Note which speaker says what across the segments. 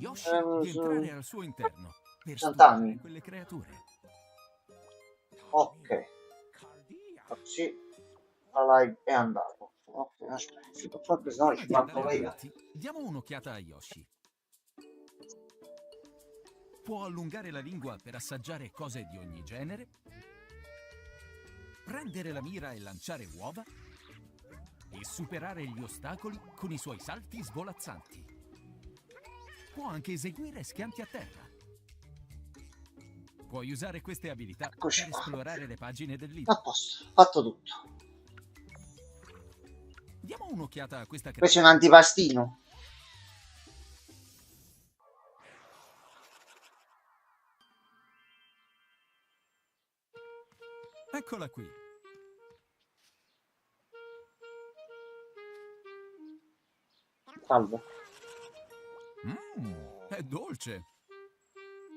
Speaker 1: Yoshi di entrare al suo interno per
Speaker 2: 100
Speaker 1: studiare
Speaker 2: anni.
Speaker 1: quelle creature.
Speaker 2: Ok. Così la live è andato. Ok, aspetta, forse se no
Speaker 1: Prima
Speaker 2: ci
Speaker 1: di
Speaker 2: manco
Speaker 1: andare
Speaker 2: io.
Speaker 1: avanti, diamo un'occhiata a Yoshi. Può allungare la lingua per assaggiare cose di ogni genere, prendere la mira e lanciare uova, e superare gli ostacoli con i suoi salti svolazzanti. Può anche eseguire schianti a terra. Puoi usare queste abilità
Speaker 2: Eccoci
Speaker 1: per
Speaker 2: qua.
Speaker 1: esplorare le pagine del
Speaker 2: A
Speaker 1: libro.
Speaker 2: posto, fatto tutto.
Speaker 1: Diamo un'occhiata a questa
Speaker 2: Questo è
Speaker 1: creatura.
Speaker 2: un antipastino.
Speaker 1: Eccola qui.
Speaker 2: Salve.
Speaker 1: È dolce.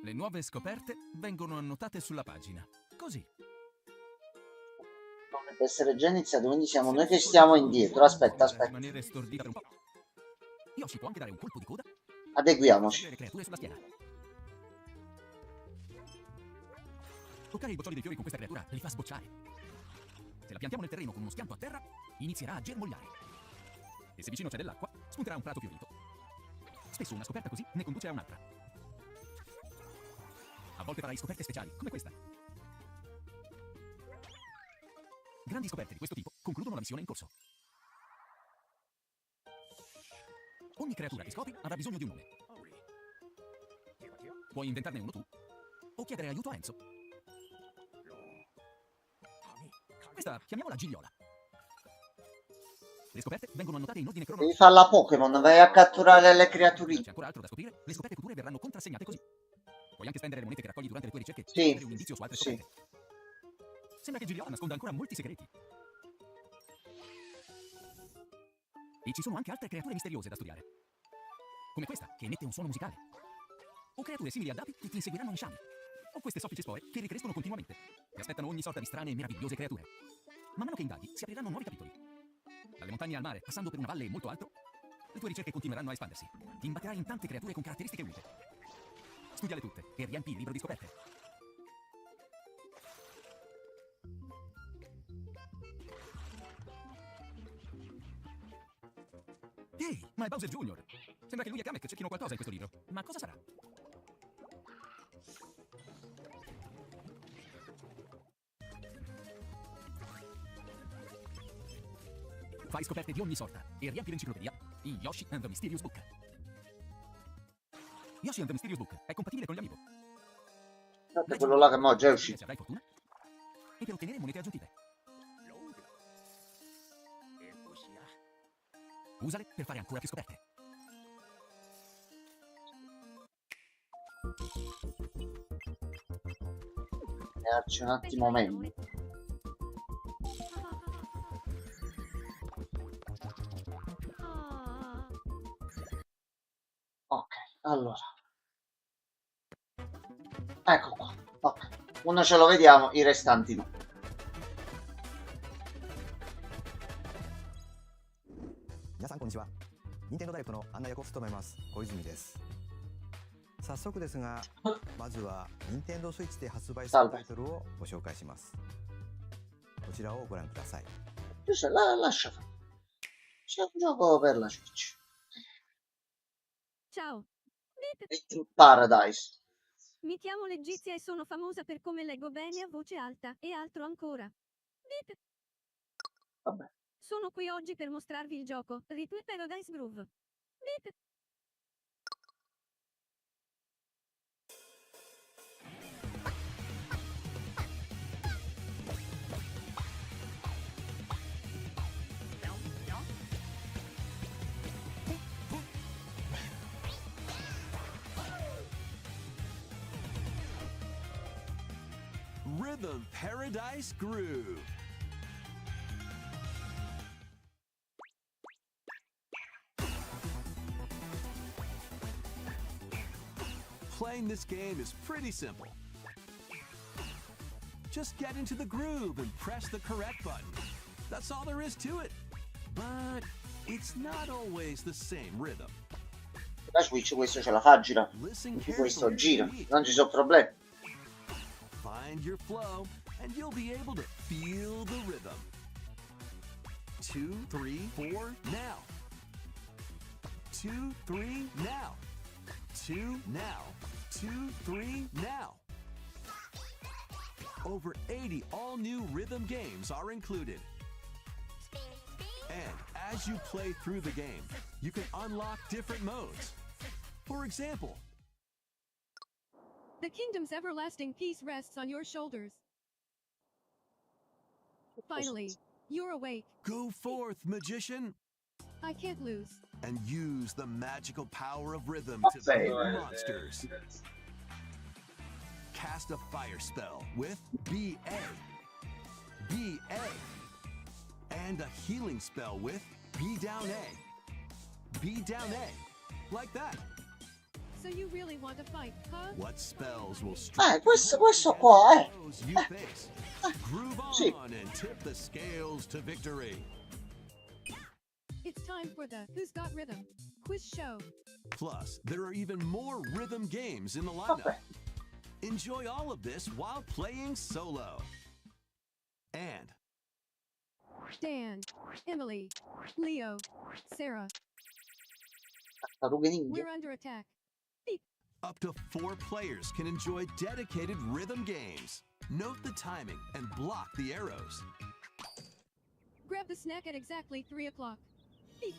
Speaker 1: Le nuove scoperte vengono annotate sulla pagina. Così.
Speaker 2: Dovrebbe essere già iniziato, quindi siamo
Speaker 1: Se
Speaker 2: noi che
Speaker 1: messi con
Speaker 2: stiamo
Speaker 1: il
Speaker 2: indietro.
Speaker 1: controllo,
Speaker 2: Aspetta,
Speaker 1: sembra
Speaker 2: aspetta.
Speaker 1: rimanere stordita per un po'. Yoshi può anche dare un colpo di coda.
Speaker 2: Adeguiamoci.
Speaker 1: Le creature sulla schiena. Toccare i boccioli dei fiori con questa creatura li fa sbocciare. Se la piantiamo nel terreno con uno schianto a terra, inizierà a germogliare. E se vicino c'è dell'acqua, spunterà un prato fiorito. Spesso una scoperta così ne conduce a un'altra. A volte farai scoperte speciali, come questa. Grandi scoperte di questo tipo concludono la missione in corso. Ogni creatura che scopri avrà bisogno di un nome. Puoi inventarne uno tu, o chiedere aiuto a Enzo. Questa chiamiamola Gigliola. Le scoperte vengono annotate in ordine
Speaker 2: Devi
Speaker 1: cronologico.
Speaker 2: farla Pokémon, vai a catturare le
Speaker 1: Se
Speaker 2: creaturine.
Speaker 1: c'è ancora altro da scoprire, le scoperte future verranno contrassegnate così. Puoi anche spendere le monete che raccogli durante le tue ricerche per
Speaker 2: Sì,
Speaker 1: chiedere un indizio su altre
Speaker 2: sì.
Speaker 1: scoperte. Sembra che Gigliola nasconda ancora molti segreti. E ci sono anche altre creature misteriose da studiare. Come questa, che emette un suono musicale. O creature simili ad api che ti inseguiranno in sciami. O queste soffici spore che ricrescono continuamente. Ti aspettano ogni sorta di strane e meravigliose creature. Man mano che indaghi, si apriranno nuovi capitoli. Dalle montagne al mare, passando per una valle e molto altro, le tue ricerche continueranno a espandersi. Ti imbatterai in tante creature con caratteristiche uniche. Studiale tutte e riempi il libro di scoperte. Ehi, ma è Bowser Jr. Sembra che lui e Kamek cerchino qualcosa in questo libro. Ma cosa sarà? Fai scoperte di ogni sorta e riempi l'enciclopedia in Yoshi and the Mysterious Book. Yoshi and the Mysterious Book è compatibile con gli amiibo.
Speaker 2: Guardate quello là che mo' già è
Speaker 1: Se
Speaker 2: uscito.
Speaker 1: avrai fortuna e per ottenere monete aggiuntive. Usale per fare ancora più scoperte.
Speaker 2: Darci un attimo meglio. Ok, allora. Ecco qua. Ok. Uno ce lo vediamo, i restanti no.
Speaker 3: 皆さんこんにちは。任天堂ダイレクトの案内役を務めます小泉です。早速ですが、まずは任天堂スイッチで発売されたタイトルをご紹介します。こちらをご覧ください。
Speaker 2: Lascia fare. C'è un gioco per la Switch.
Speaker 4: Ciao.
Speaker 2: In Paradise.
Speaker 4: Mi chiamo Legizia e sono famosa per come leggo bene a voce alta e altro ancora. Beep.
Speaker 2: Vabbè.
Speaker 4: Sono qui oggi per mostrarvi il gioco Rhythm Paradise Groove. Beep.
Speaker 5: Rhythm Paradise Groove. Playing this game is pretty simple. Just get into the groove and press the correct button. That's all there is to it. But it's not always the same rhythm.
Speaker 2: La Switch questo ce la fa girare.
Speaker 5: Listen
Speaker 2: Quindi questo
Speaker 5: carefully
Speaker 2: gira,
Speaker 5: each week.
Speaker 2: non ci sono problemi.
Speaker 5: Find your flow, and you'll be able to feel the rhythm. 2, 3, 4, now. 2, 3, now. 2, now. 2, 3, now. Over 80 all-new rhythm games are included. And as you play through the game, you can unlock different modes. For example,
Speaker 4: The kingdom's everlasting peace rests on your shoulders. Finally, you're awake.
Speaker 5: go forth, magician,
Speaker 4: I can't lose.
Speaker 5: and use the magical power of rhythm to
Speaker 2: Okay.
Speaker 5: beat monsters. Cast a fire spell with BA. BA. And a healing spell with B down A. B down A. Like that.
Speaker 4: So you really want to fight, huh?
Speaker 5: What spells will strike
Speaker 2: questo
Speaker 5: against
Speaker 2: qua,
Speaker 5: those you face? Groove
Speaker 2: Sì.
Speaker 5: on and tip the scales to victory.
Speaker 4: It's time for the Who's Got Rhythm quiz show.
Speaker 5: Plus, there are even more rhythm games in the lineup.
Speaker 2: Vabbè.
Speaker 5: Enjoy all of this while playing solo. And
Speaker 4: Dan, Emily, Leo, Sarah,
Speaker 2: Tartarughe Ninja.
Speaker 4: we're under attack.
Speaker 5: up to 4 players can enjoy dedicated rhythm games. Note the timing and block the arrows.
Speaker 4: Grab the snack at exactly 3 o'clock. Beep.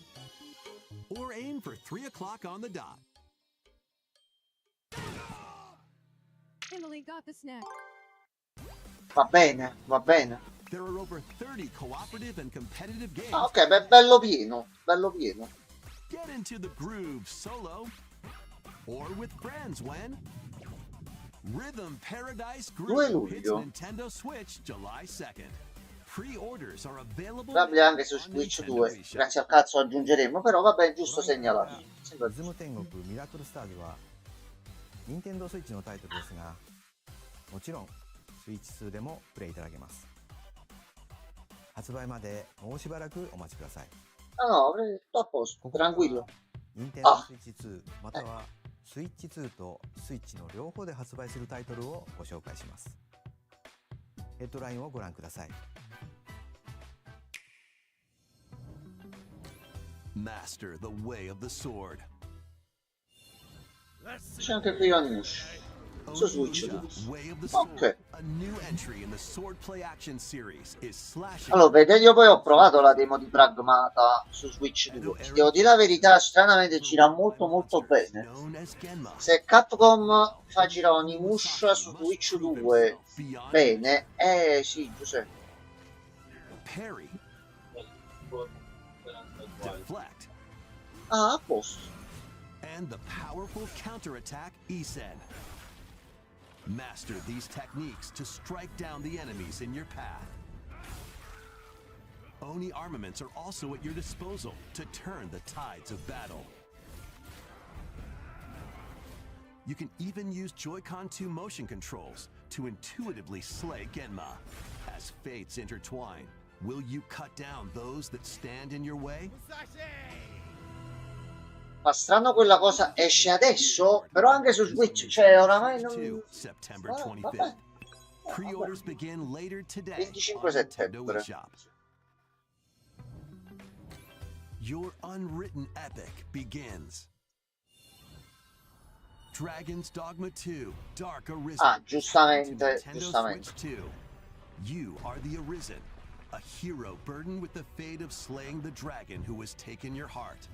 Speaker 5: Or aim for 3 o'clock on the dot.
Speaker 4: Emily got the snack.
Speaker 2: Va bene, va bene.
Speaker 5: There are over 30 cooperative and competitive games.
Speaker 2: Ah, ok, bello pieno, bello pieno.
Speaker 5: Get into the groove solo or with friends when Rhythm Paradise
Speaker 2: 2
Speaker 5: Groove hits
Speaker 2: luglio.
Speaker 5: Nintendo Switch July 2nd. Pre-orders are available
Speaker 2: Probabile anche su
Speaker 5: on
Speaker 2: Switch
Speaker 5: Nintendo
Speaker 2: 2.
Speaker 5: eShop.
Speaker 2: Grazie al cazzo aggiungeremo, però vabbè, è giusto
Speaker 3: ご覧いただい
Speaker 2: segnalarlo.
Speaker 3: た
Speaker 2: Sembra
Speaker 3: リズム天国ミラクルスターズは任天堂スイッチのタイトルですが、もちろんスイッチ2でもプレイいただけます。発売までもうしばらくお待ちください。
Speaker 2: Ah no, sto a posto,
Speaker 3: ここからは
Speaker 2: tranquillo.
Speaker 3: 任天堂スイッチ2またはスイッチ2とスイッチの両方で発売するタイトルをご紹介します。ヘッドラインをご覧ください。
Speaker 5: Master the way of the sword.
Speaker 2: C'è anche qui Onimush. Su Switch 2.
Speaker 5: Onimusha, Way of the Sword.
Speaker 2: Ok.
Speaker 5: A new entry in the Sword Play Action series is slashing.
Speaker 2: Allora, vedete, io poi ho provato la demo di Pragmata su Switch 2. Ti devo dire la verità, stranamente gira molto molto bene.
Speaker 5: Known as Genma.
Speaker 2: Se Capcom fa girare Onimush su Switch 2 bene, sì, Giuseppe.
Speaker 5: Parry. Deflect.
Speaker 2: Ah, a posto.
Speaker 5: And the powerful counterattack Isen. Master these techniques to strike down the enemies in your path. Oni armaments are also at your disposal to turn the tides of battle. You can even use Joy-Con 2 motion controls to intuitively slay Genma. As fates intertwine, will you cut down those that stand in your way?
Speaker 2: Ma strano quella cosa esce adesso, però anche su Switch, cioè oramai non...
Speaker 5: 2, September
Speaker 2: Ah,
Speaker 5: 25th.
Speaker 2: vabbè.
Speaker 5: Pre-orders begin later today
Speaker 2: 25
Speaker 5: on Nintendo
Speaker 2: settembre.
Speaker 5: eShop. Your unwritten epic begins. Dragon's Dogma 2, Dark Arisen.
Speaker 2: Ah, giustamente,
Speaker 5: to Nintendo
Speaker 2: giustamente.
Speaker 5: Switch 2. You are the Arisen, a hero burdened with the fate of slaying the dragon who has taken your heart.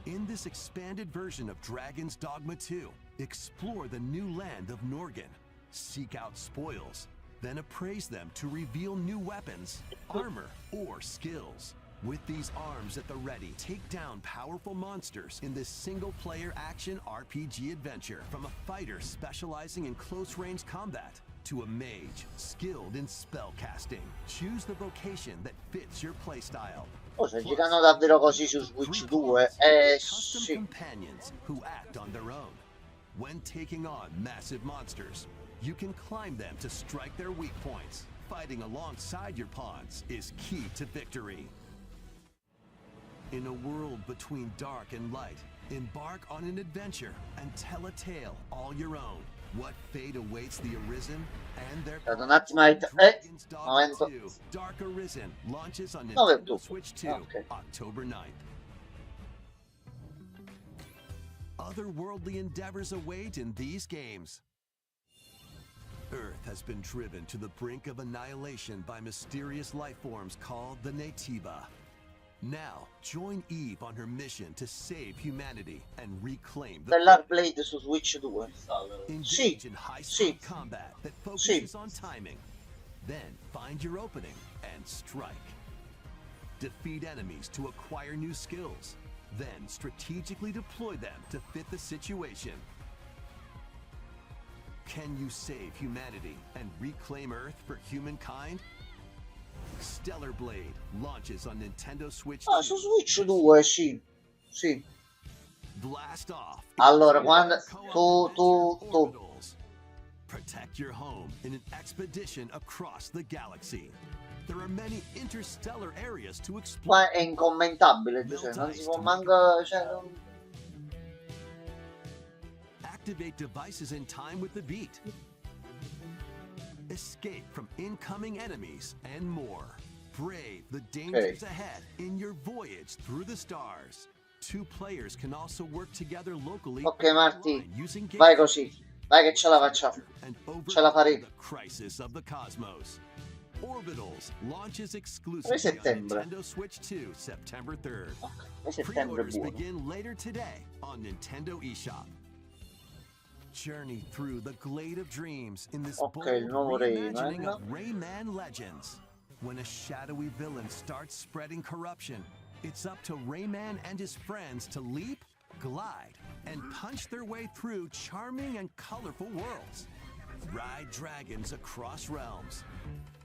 Speaker 5: In this expanded version of Dragon's Dogma 2, explore the new land of Norgan, seek out spoils, then appraise them to reveal new weapons, armor, or skills. With these arms at the ready, take down powerful monsters in this single-player action RPG adventure, from a fighter specializing in close-range combat to a mage skilled in spellcasting. Choose the vocation that fits your playstyle.
Speaker 2: Oh, se girano davvero così su Switch 2,
Speaker 5: Custom
Speaker 2: sì.
Speaker 5: companions who act on their own. When taking on massive monsters, you can climb them to strike their weak points. Fighting alongside your pawns is key to victory. In a world between dark and light, embark on an adventure and tell a tale all your own. What fate awaits the Arisen and their
Speaker 2: Aspetta un attimo,
Speaker 5: Dragon's Dogma
Speaker 2: momento.
Speaker 5: 2 Dark Arisen launches on
Speaker 2: 9
Speaker 5: Nintendo
Speaker 2: ottobre.
Speaker 5: Switch 2
Speaker 2: Ok.
Speaker 5: October 9th. Otherworldly endeavors await in these games. Earth has been driven to the brink of annihilation by mysterious life forms called the Naytiba. Now, join Eve on her mission to save humanity and reclaim the
Speaker 2: Stellar Blade su Switch 2. Sì,
Speaker 5: Engage in
Speaker 2: sì,
Speaker 5: high-speed combat that
Speaker 2: sì.
Speaker 5: focuses on timing. Then find your opening and strike. Defeat enemies to acquire new skills. Then strategically deploy them to fit the situation. Can you save humanity and reclaim Earth for humankind? Stellar Blade launches on Nintendo Switch 2.
Speaker 2: Ah, su Switch 2, sì. Sì.
Speaker 5: Blast off.
Speaker 2: Allora, quando
Speaker 5: Co-op
Speaker 2: tu
Speaker 5: adventure Orbitals. Protect your home in an expedition across the galaxy. There are many interstellar areas to explore.
Speaker 2: qua è incommentabile, Giuseppe, non si può manco, cioè, non-
Speaker 5: Activate devices in time with the beat. Escape from incoming enemies and more. Brave the dangers ahead in your voyage through the stars. Two players can also work together locally
Speaker 2: Ok, Marti,
Speaker 5: online using game
Speaker 2: vai così, vai che ce la facciamo.
Speaker 5: and
Speaker 2: Ce la
Speaker 5: overcome
Speaker 2: faremo.
Speaker 5: the crisis of the cosmos. Orbitals launches
Speaker 2: 3
Speaker 5: exclusively on
Speaker 2: settembre.
Speaker 5: Nintendo Switch 2 September 3rd.
Speaker 2: E settembre è
Speaker 5: Pre-orders
Speaker 2: buono.
Speaker 5: begin later today on Nintendo eShop. Journey through the Glade of Dreams in this
Speaker 2: Ok,
Speaker 5: bold
Speaker 2: il nuovo
Speaker 5: reimagining
Speaker 2: Rayman.
Speaker 5: of Rayman Legends. When a shadowy villain starts spreading corruption, it's up to Rayman and his friends to leap, glide, and punch their way through charming and colorful worlds. Ride dragons across realms.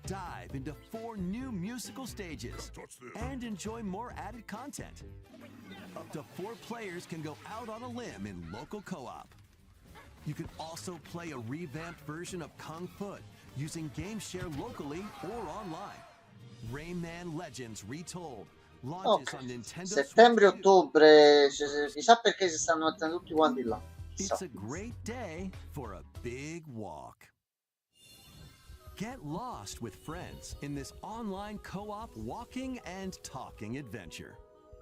Speaker 5: Dive into 4 new musical stages and enjoy more added content. Up to 4 players can go out on a limb in local co-op. You can also play a revamped version of Kung Foot using GameShare locally or online. Rayman Legends Retold launches
Speaker 2: Ok,
Speaker 5: on Nintendo
Speaker 2: settembre,
Speaker 5: Switch 2.
Speaker 2: ottobre, chissà perché si stanno mettendo tutti quanti là.
Speaker 5: It's
Speaker 2: Chissà.
Speaker 5: a great day for a big walk. Get lost with friends in this online co-op walking and talking adventure.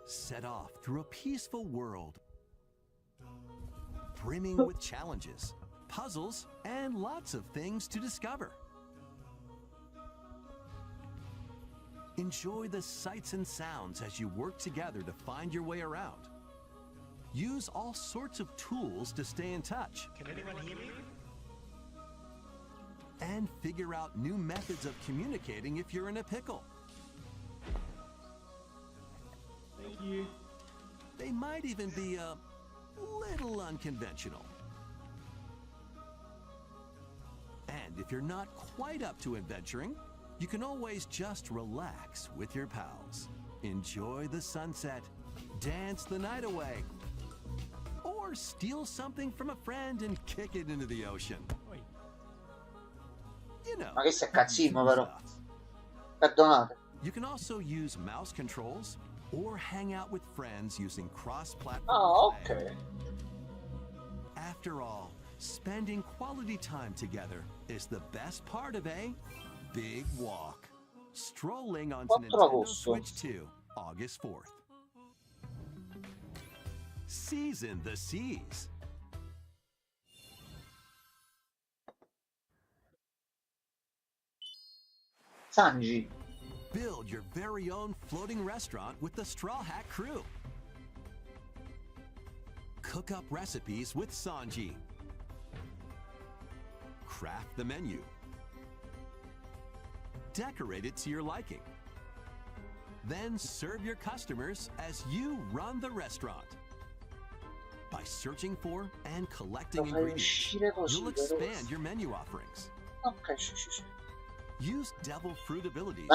Speaker 5: Set off through a peaceful world, brimming with challenges, puzzles, and lots of things to discover. Enjoy the sights and sounds as you work together to find your way around. Use all sorts of tools to stay in touch.
Speaker 6: Can anyone hear me?
Speaker 5: And figure out new methods of communicating if you're in a pickle.
Speaker 6: Thank you.
Speaker 5: They might even be a little unconventional. And if you're not quite up to adventuring, you can always just relax with your pals. Enjoy the sunset, dance the night away, or steal something from a friend and kick it into the ocean.
Speaker 6: Oi.
Speaker 5: You know.
Speaker 2: Ma che sei cazzino,
Speaker 5: usual
Speaker 2: però.
Speaker 5: stuff.
Speaker 2: Perdonate.
Speaker 5: You can also use mouse controls or hang out with friends using cross-platform
Speaker 2: Ah,
Speaker 5: play.
Speaker 2: ok.
Speaker 5: After all, spending quality time together is the best part of a big walk. Strolling onto
Speaker 2: 4
Speaker 5: Nintendo
Speaker 2: agosto.
Speaker 5: Switch 2, August 4th. Season the seas.
Speaker 2: Sanji.
Speaker 5: Build your very own floating restaurant with the Straw Hat crew. Cook up recipes with Sanji. Craft the menu. Decorate it to your liking. Then serve your customers as you run the restaurant. By searching for and collecting
Speaker 2: Lo fai
Speaker 5: ingredients,
Speaker 2: uscire così,
Speaker 5: you'll
Speaker 2: vero?
Speaker 5: expand your menu offerings.
Speaker 2: Ok, sì, sì, sì.
Speaker 5: Use devil fruit abilities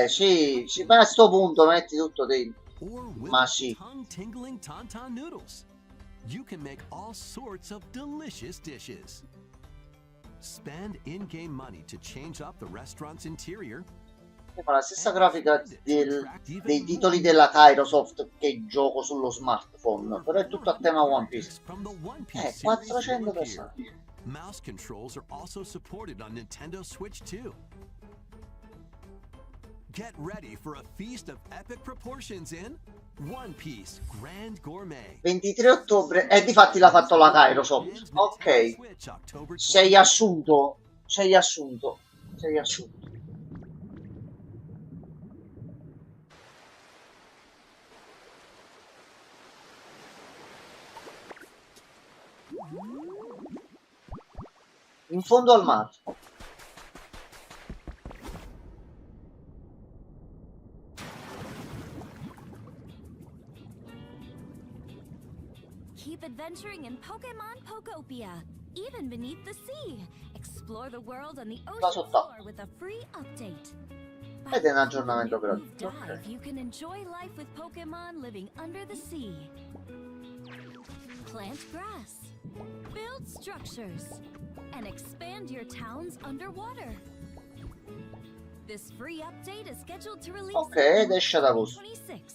Speaker 2: Sì, sì, ma a sto punto metti tutto dentro.
Speaker 5: or whip
Speaker 2: Ma
Speaker 5: up
Speaker 2: sì.
Speaker 5: tongue-tingling tauntaun noodles. You can make all sorts of delicious dishes. Spend in-game money to change up the restaurant's interior
Speaker 2: Fa la stessa grafica dei titoli della Kairosoft che gioco sullo smartphone, però è tutto a tema One Piece. 400 personaggi.
Speaker 5: Mouse controls are also supported on Nintendo Switch 2. Get ready for a feast of epic proportions in One Piece Grand Gourmet.
Speaker 2: 23 ottobre, e difatti l'ha fatto la Kairosoft. Ok. Sei assunto. Sei assunto. Sei assunto. In fondo al mare.
Speaker 7: Keep adventuring in Pokemon Pokopia, even beneath the sea. Explore the world on the ocean floor with a free update.
Speaker 2: Ed è un aggiornamento gratuito.
Speaker 7: Dive, you can enjoy life with Pokemon living under the sea. Plant grass, build structures, and expand your towns underwater. This free update is scheduled to release
Speaker 2: Ok, ed esce ad agosto.
Speaker 7: 26.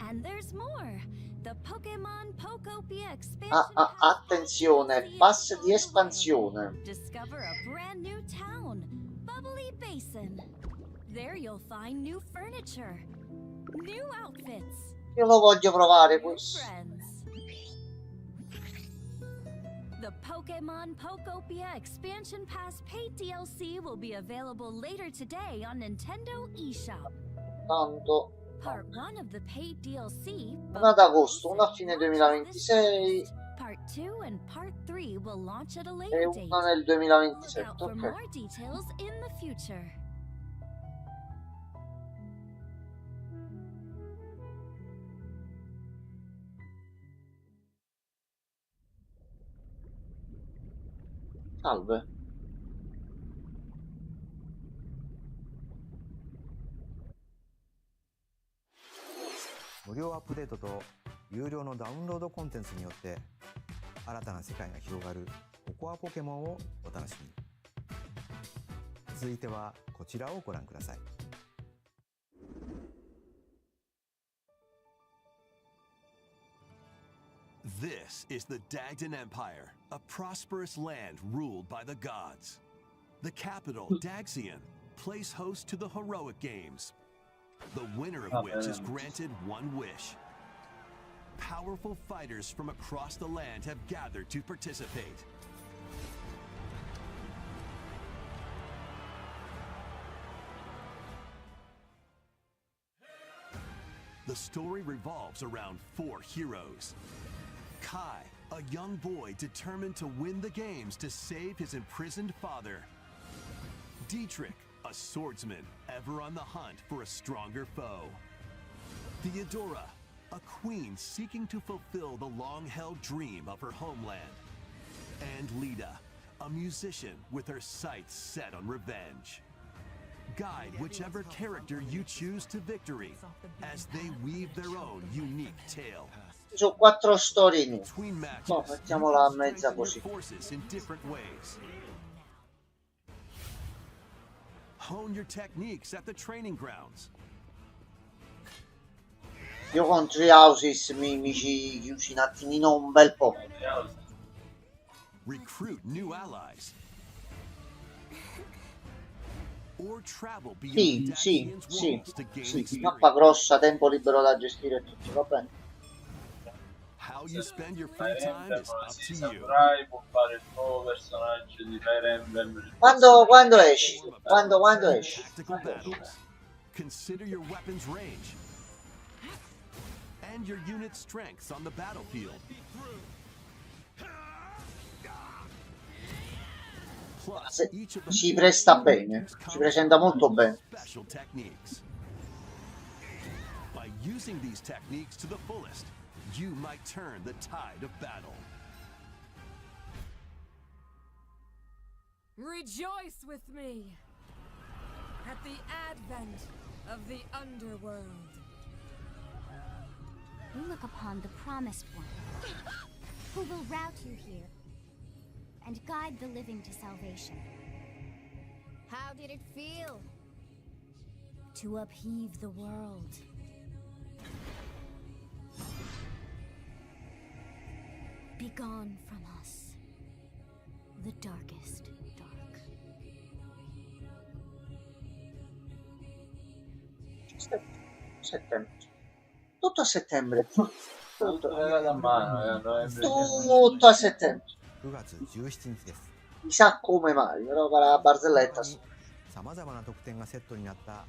Speaker 7: And there's more. The Pokemon Pokopia expansion
Speaker 2: Attenzione, pass di espansione.
Speaker 7: Discover a brand new town, Bubbly Basin. There you'll find new furniture, new outfits,
Speaker 2: Io lo voglio provare
Speaker 7: new
Speaker 2: questo.
Speaker 7: friends. The Pokemon Pokopia Expansion Pass paid DLC will be available later today on Nintendo eShop.
Speaker 2: Tanto
Speaker 7: Part 1 of the paid DLC.
Speaker 2: una ad agosto, una a fine 2026
Speaker 7: Part 2 and Part 3 will launch at a
Speaker 2: e
Speaker 7: later date.
Speaker 2: una nel
Speaker 7: Look
Speaker 2: 2027.
Speaker 7: out for
Speaker 2: Ok.
Speaker 7: more details in the future.
Speaker 2: Salve.
Speaker 3: 無料アップデートと有料のダウンロードコンテンツによって新たな世界が広がるココアポケモンをお楽しみに。続いてはこちらをご覧ください。
Speaker 5: This is the Dagdan Empire, a prosperous land ruled by the gods. The capital, Daxian, plays host to the heroic games, the winner of which is granted one wish. Powerful fighters from across the land have gathered to participate. The story revolves around 4 heroes. Kai, a young boy determined to win the games to save his imprisoned father. Dietrich, a swordsman ever on the hunt for a stronger foe. Theodora, a queen seeking to fulfill the long-held dream of her homeland. And Lita, a musician with her sights set on revenge. Guide whichever character you choose to victory as they weave their own unique tale.
Speaker 2: Ci sono 4 storie in
Speaker 5: Between matches,
Speaker 2: No, mettiamola a
Speaker 5: you
Speaker 2: mezza
Speaker 5: strengthen your
Speaker 2: così.
Speaker 5: forces in different ways. Hone your techniques at the training grounds.
Speaker 2: Io contro i Houses mi ci chiusi un attimino un bel po'.
Speaker 5: Recruit new allies. Or travel beyond
Speaker 2: Sì,
Speaker 5: Daxian's
Speaker 2: sì,
Speaker 5: walls to gain
Speaker 2: sì.
Speaker 5: experience.
Speaker 2: Mappa grossa, tempo libero da gestire tutto, va bene.
Speaker 5: How you spend your free time is up to you.
Speaker 6: Samurai può fare il nuovo personaggio di Fire Emblem.
Speaker 2: Quando esci? Quando esci?
Speaker 5: Tactical battles. Consider your weapon's range and your unit's strengths on the battlefield. Plus, each of the
Speaker 2: Si presta bene, si presenta molto bene.
Speaker 5: special techniques. By using these techniques to the fullest, you might turn the tide of battle.
Speaker 8: Rejoice with me at the advent of the underworld.
Speaker 9: We look upon the Promised One, who will route you here and guide the living to salvation. How did it feel to upheave the world? Be gone from us, the darkest dark.
Speaker 2: Settembre. Tutto a settembre. Tutto
Speaker 6: a mano,
Speaker 2: Tutto a settembre.
Speaker 3: 9月17日です。
Speaker 2: Chissà come mai, però la barzelletta.
Speaker 3: さまざまな特典がセットになった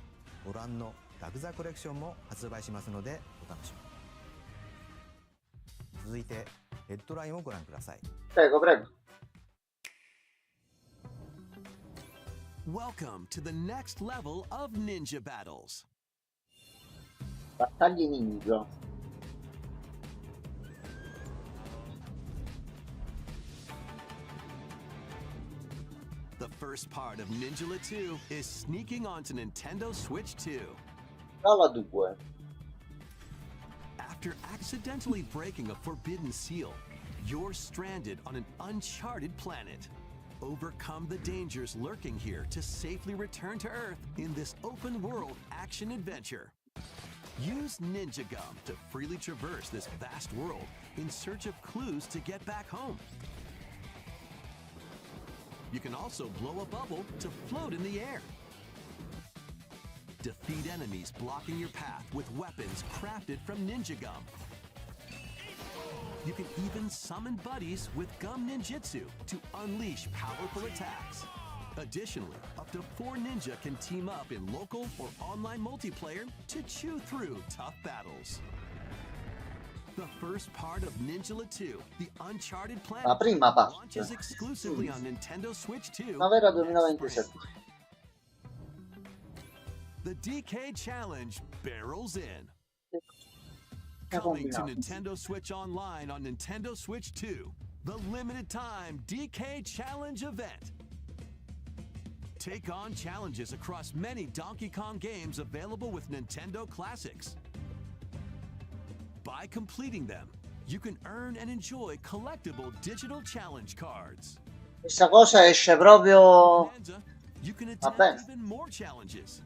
Speaker 3: ご覧のラグザコレクションも発売しますのでお楽しみに。続いてヘッドラインをご覧ください。
Speaker 2: Prego, prego.
Speaker 5: Welcome to the next level of ninja battles.
Speaker 2: Battaglie ninja.
Speaker 5: The first part of Ninjala 2 is sneaking onto Nintendo Switch 2.
Speaker 2: Dalla 2.
Speaker 5: After accidentally breaking a forbidden seal, you're stranded on an uncharted planet. Overcome the dangers lurking here to safely return to Earth in this open-world action-adventure. Use Ninja Gum to freely traverse this vast world in search of clues to get back home. You can also blow a bubble to float in the air. Defeat enemies blocking your path with weapons crafted from Ninja Gum. You can even summon buddies with Gum Ninjutsu to unleash powerful attacks. Additionally, up to 4 ninja can team up in local or online multiplayer to chew through tough battles. The first part of Ninjala 2, The Uncharted Planet,
Speaker 2: La prima parte.
Speaker 5: launches exclusively on Nintendo Switch 2.
Speaker 2: Primavera 2027.
Speaker 5: The DK Challenge barrels in. Coming to Nintendo Switch Online on Nintendo Switch 2, the limited time DK Challenge event. Take on challenges across many Donkey Kong games available with Nintendo Classics. By completing them, you can earn and enjoy collectible digital challenge cards.
Speaker 2: Questa cosa esce proprio.
Speaker 5: Bonanza, you can
Speaker 2: Vabbè.
Speaker 5: attempt even more challenges.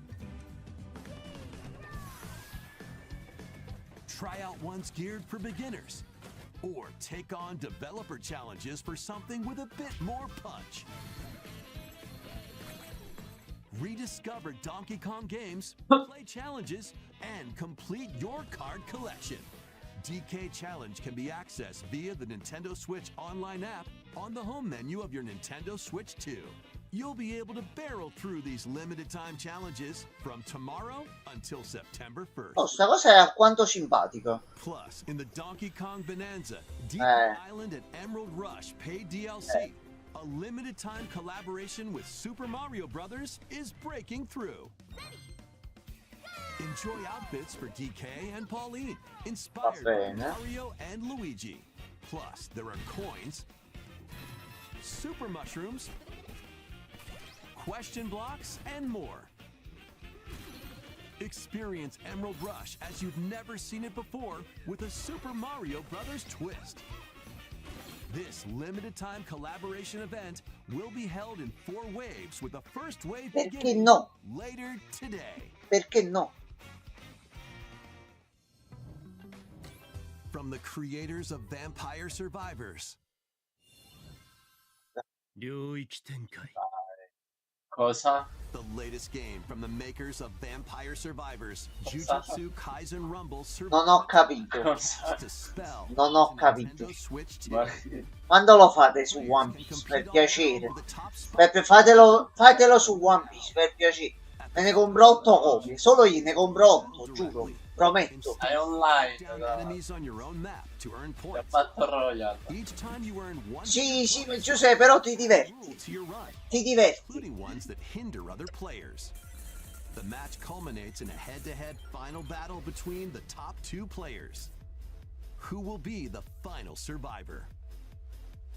Speaker 5: Try out ones geared for beginners, or take on developer challenges for something with a bit more punch. Rediscover Donkey Kong games, play challenges, and complete your card collection. DK Challenge can be accessed via the Nintendo Switch Online app on the home menu of your Nintendo Switch 2. You'll be able to barrel through these limited time challenges from tomorrow until September 1st.
Speaker 2: Oh, sta cosa è alquanto simpatica.
Speaker 5: Plus, in the Donkey Kong Bonanza, Deep Island and Emerald Rush paid DLC, a limited time collaboration with Super Mario Bros. Is breaking through. Enjoy outfits for DK and Pauline, inspired by Mario and Luigi. Plus, there are coins, super mushrooms, question blocks, and more. Experience Emerald Rush as you've never seen it before with a Super Mario Bros. Twist. This limited time collaboration event will be held in 4 waves with the first wave
Speaker 2: Perché
Speaker 5: beginning
Speaker 2: no?
Speaker 5: later today.
Speaker 2: Perché no?
Speaker 5: From the creators of Vampire Survivors.
Speaker 6: Cosa?
Speaker 5: The latest game from the makers of Vampire Survivors, Jujutsu Kaisen Rumble
Speaker 2: Non ho capito.
Speaker 5: to spell
Speaker 2: Non ho capito.
Speaker 5: Nintendo Switch 2.
Speaker 6: Ma
Speaker 2: Quando lo fate su One Piece, per piacere? Fatelo su One Piece, per piacere. Me ne compro 8 copie, solo io ne compro 8, giuro, prometto.
Speaker 6: è online,
Speaker 5: Enemies on your own map to earn
Speaker 6: è
Speaker 5: points.
Speaker 6: Battle Royale.
Speaker 5: Each time you earn one
Speaker 2: Sì, sì, Giuseppe, però ti diverti.
Speaker 5: rule to your run,
Speaker 2: Ti diverti.
Speaker 5: including ones that hinder other players. The match culminates in a head-to-head final battle between the top 2 players. Who will be the final survivor?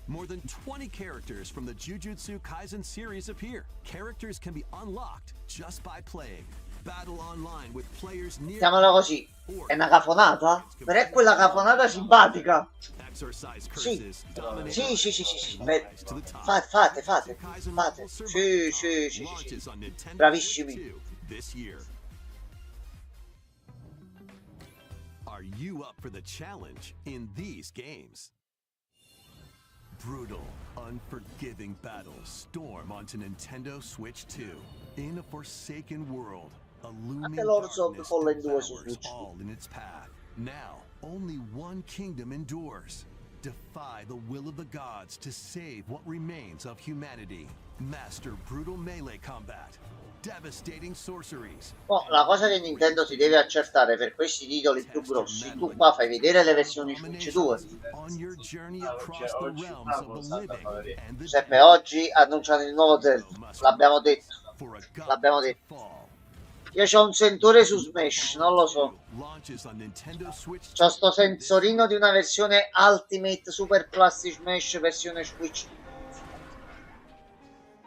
Speaker 5: More than 20 characters from the Jujutsu Kaisen series appear. Characters can be unlocked just by playing. Battle online with players near
Speaker 2: Mettiamola così. È una cafonata? Però è quella cafonata simpatica.
Speaker 5: exorcise
Speaker 2: Sì,
Speaker 5: curses,
Speaker 2: sì,
Speaker 5: dominate
Speaker 2: sì, sì, sì, sì.
Speaker 5: rise to the top.
Speaker 2: Fate.
Speaker 5: Kaizen
Speaker 2: Fate.
Speaker 5: Marvel
Speaker 2: Sì,
Speaker 5: Survival
Speaker 2: sì, sì,
Speaker 5: launches
Speaker 2: sì.
Speaker 5: on Nintendo
Speaker 2: Bravissimi.
Speaker 5: Switch 2 this year. Are you up for the challenge in these games? Brutal, unforgiving battles storm onto Nintendo Switch 2. In a forsaken world, a looming
Speaker 2: Anche Lords of
Speaker 5: darkness
Speaker 2: Fallen 2 su
Speaker 5: devours
Speaker 2: Switch.
Speaker 5: all in its path. Now, only one kingdom endures. Defy the will of the gods to save what remains of humanity. Master brutal melee combat, devastating sorceries.
Speaker 2: Oh, la cosa che Nintendo si deve accertare per questi titoli più grossi, tu qua fai vedere le versioni Switch 2.
Speaker 5: On your journey across the
Speaker 6: Oggi
Speaker 5: realms
Speaker 6: una
Speaker 5: of the
Speaker 6: cosa da
Speaker 5: living
Speaker 6: fare.
Speaker 5: and the
Speaker 2: Giuseppe,
Speaker 5: dead.
Speaker 2: oggi annunciano il nuovo Zelda. L'abbiamo detto.
Speaker 5: For a god
Speaker 2: L'abbiamo
Speaker 5: to
Speaker 2: detto.
Speaker 5: fall.
Speaker 2: Io c'ho un sentore su Smash, non lo so.
Speaker 5: Launches on Nintendo Switch
Speaker 2: C'ho sto sensorino di una versione Ultimate Super Classic Smash versione Switch.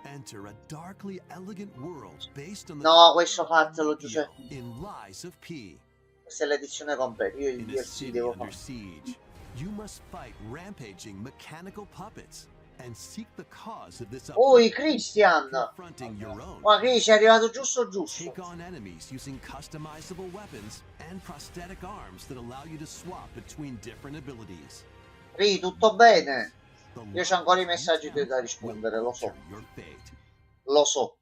Speaker 5: Enter a darkly elegant world based on the
Speaker 2: No, questo fatelo, Giuseppe.
Speaker 5: in Lies of P.
Speaker 2: Questa è l'edizione completa. Io il
Speaker 5: In a
Speaker 2: DLC
Speaker 5: city
Speaker 2: devo
Speaker 5: under
Speaker 2: fare.
Speaker 5: siege, you must fight rampaging mechanical puppets and seek the cause of this
Speaker 2: Oi,
Speaker 5: upheaval,
Speaker 2: Christian!
Speaker 5: confronting your own.
Speaker 2: Ma che sei arrivato giusto giusto?
Speaker 5: Take on enemies using customizable weapons and prosthetic arms that allow you to swap between different abilities.
Speaker 2: Ri, tutto bene?
Speaker 5: The
Speaker 2: Io c'ho ancora i
Speaker 5: lives
Speaker 2: messaggi
Speaker 5: you
Speaker 2: da
Speaker 5: count
Speaker 2: rispondere,
Speaker 5: will
Speaker 2: lo so.
Speaker 5: alter your fate.
Speaker 2: Lo so.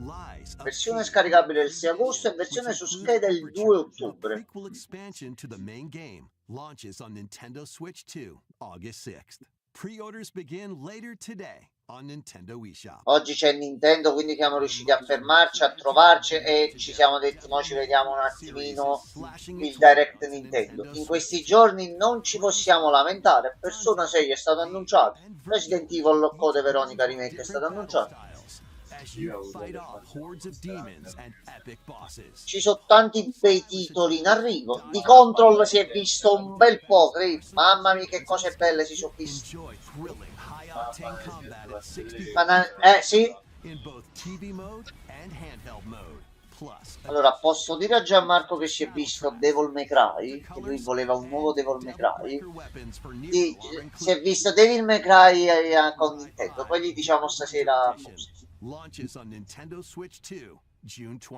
Speaker 5: Lies of
Speaker 2: Versione
Speaker 5: P
Speaker 2: scaricabile il 6 agosto e
Speaker 5: which
Speaker 2: versione su
Speaker 5: includes
Speaker 2: scheda il 2
Speaker 5: Overture, a
Speaker 2: ottobre.
Speaker 5: prequel expansion to the main game, launches on Nintendo Switch 2, August 6th. Pre-orders begin later today on Nintendo eShop.
Speaker 2: Oggi c'è Nintendo, quindi siamo riusciti a fermarci, a trovarci e ci siamo detti, mo ci vediamo un attimino il Direct Nintendo. In questi giorni non ci possiamo lamentare, Persona 6 è stato annunciato, Resident Evil Code Veronica Remake è stato annunciato. Ci sono tanti bei titoli in arrivo. Di Control si è visto un bel po', mamma mia che cose belle si sono viste. Sì. Allora posso dire a Gianmarco che si è visto Devil May Cry, che lui voleva un nuovo Devil May Cry. Si è visto Devil May Cry con Nintendo, poi gli diciamo stasera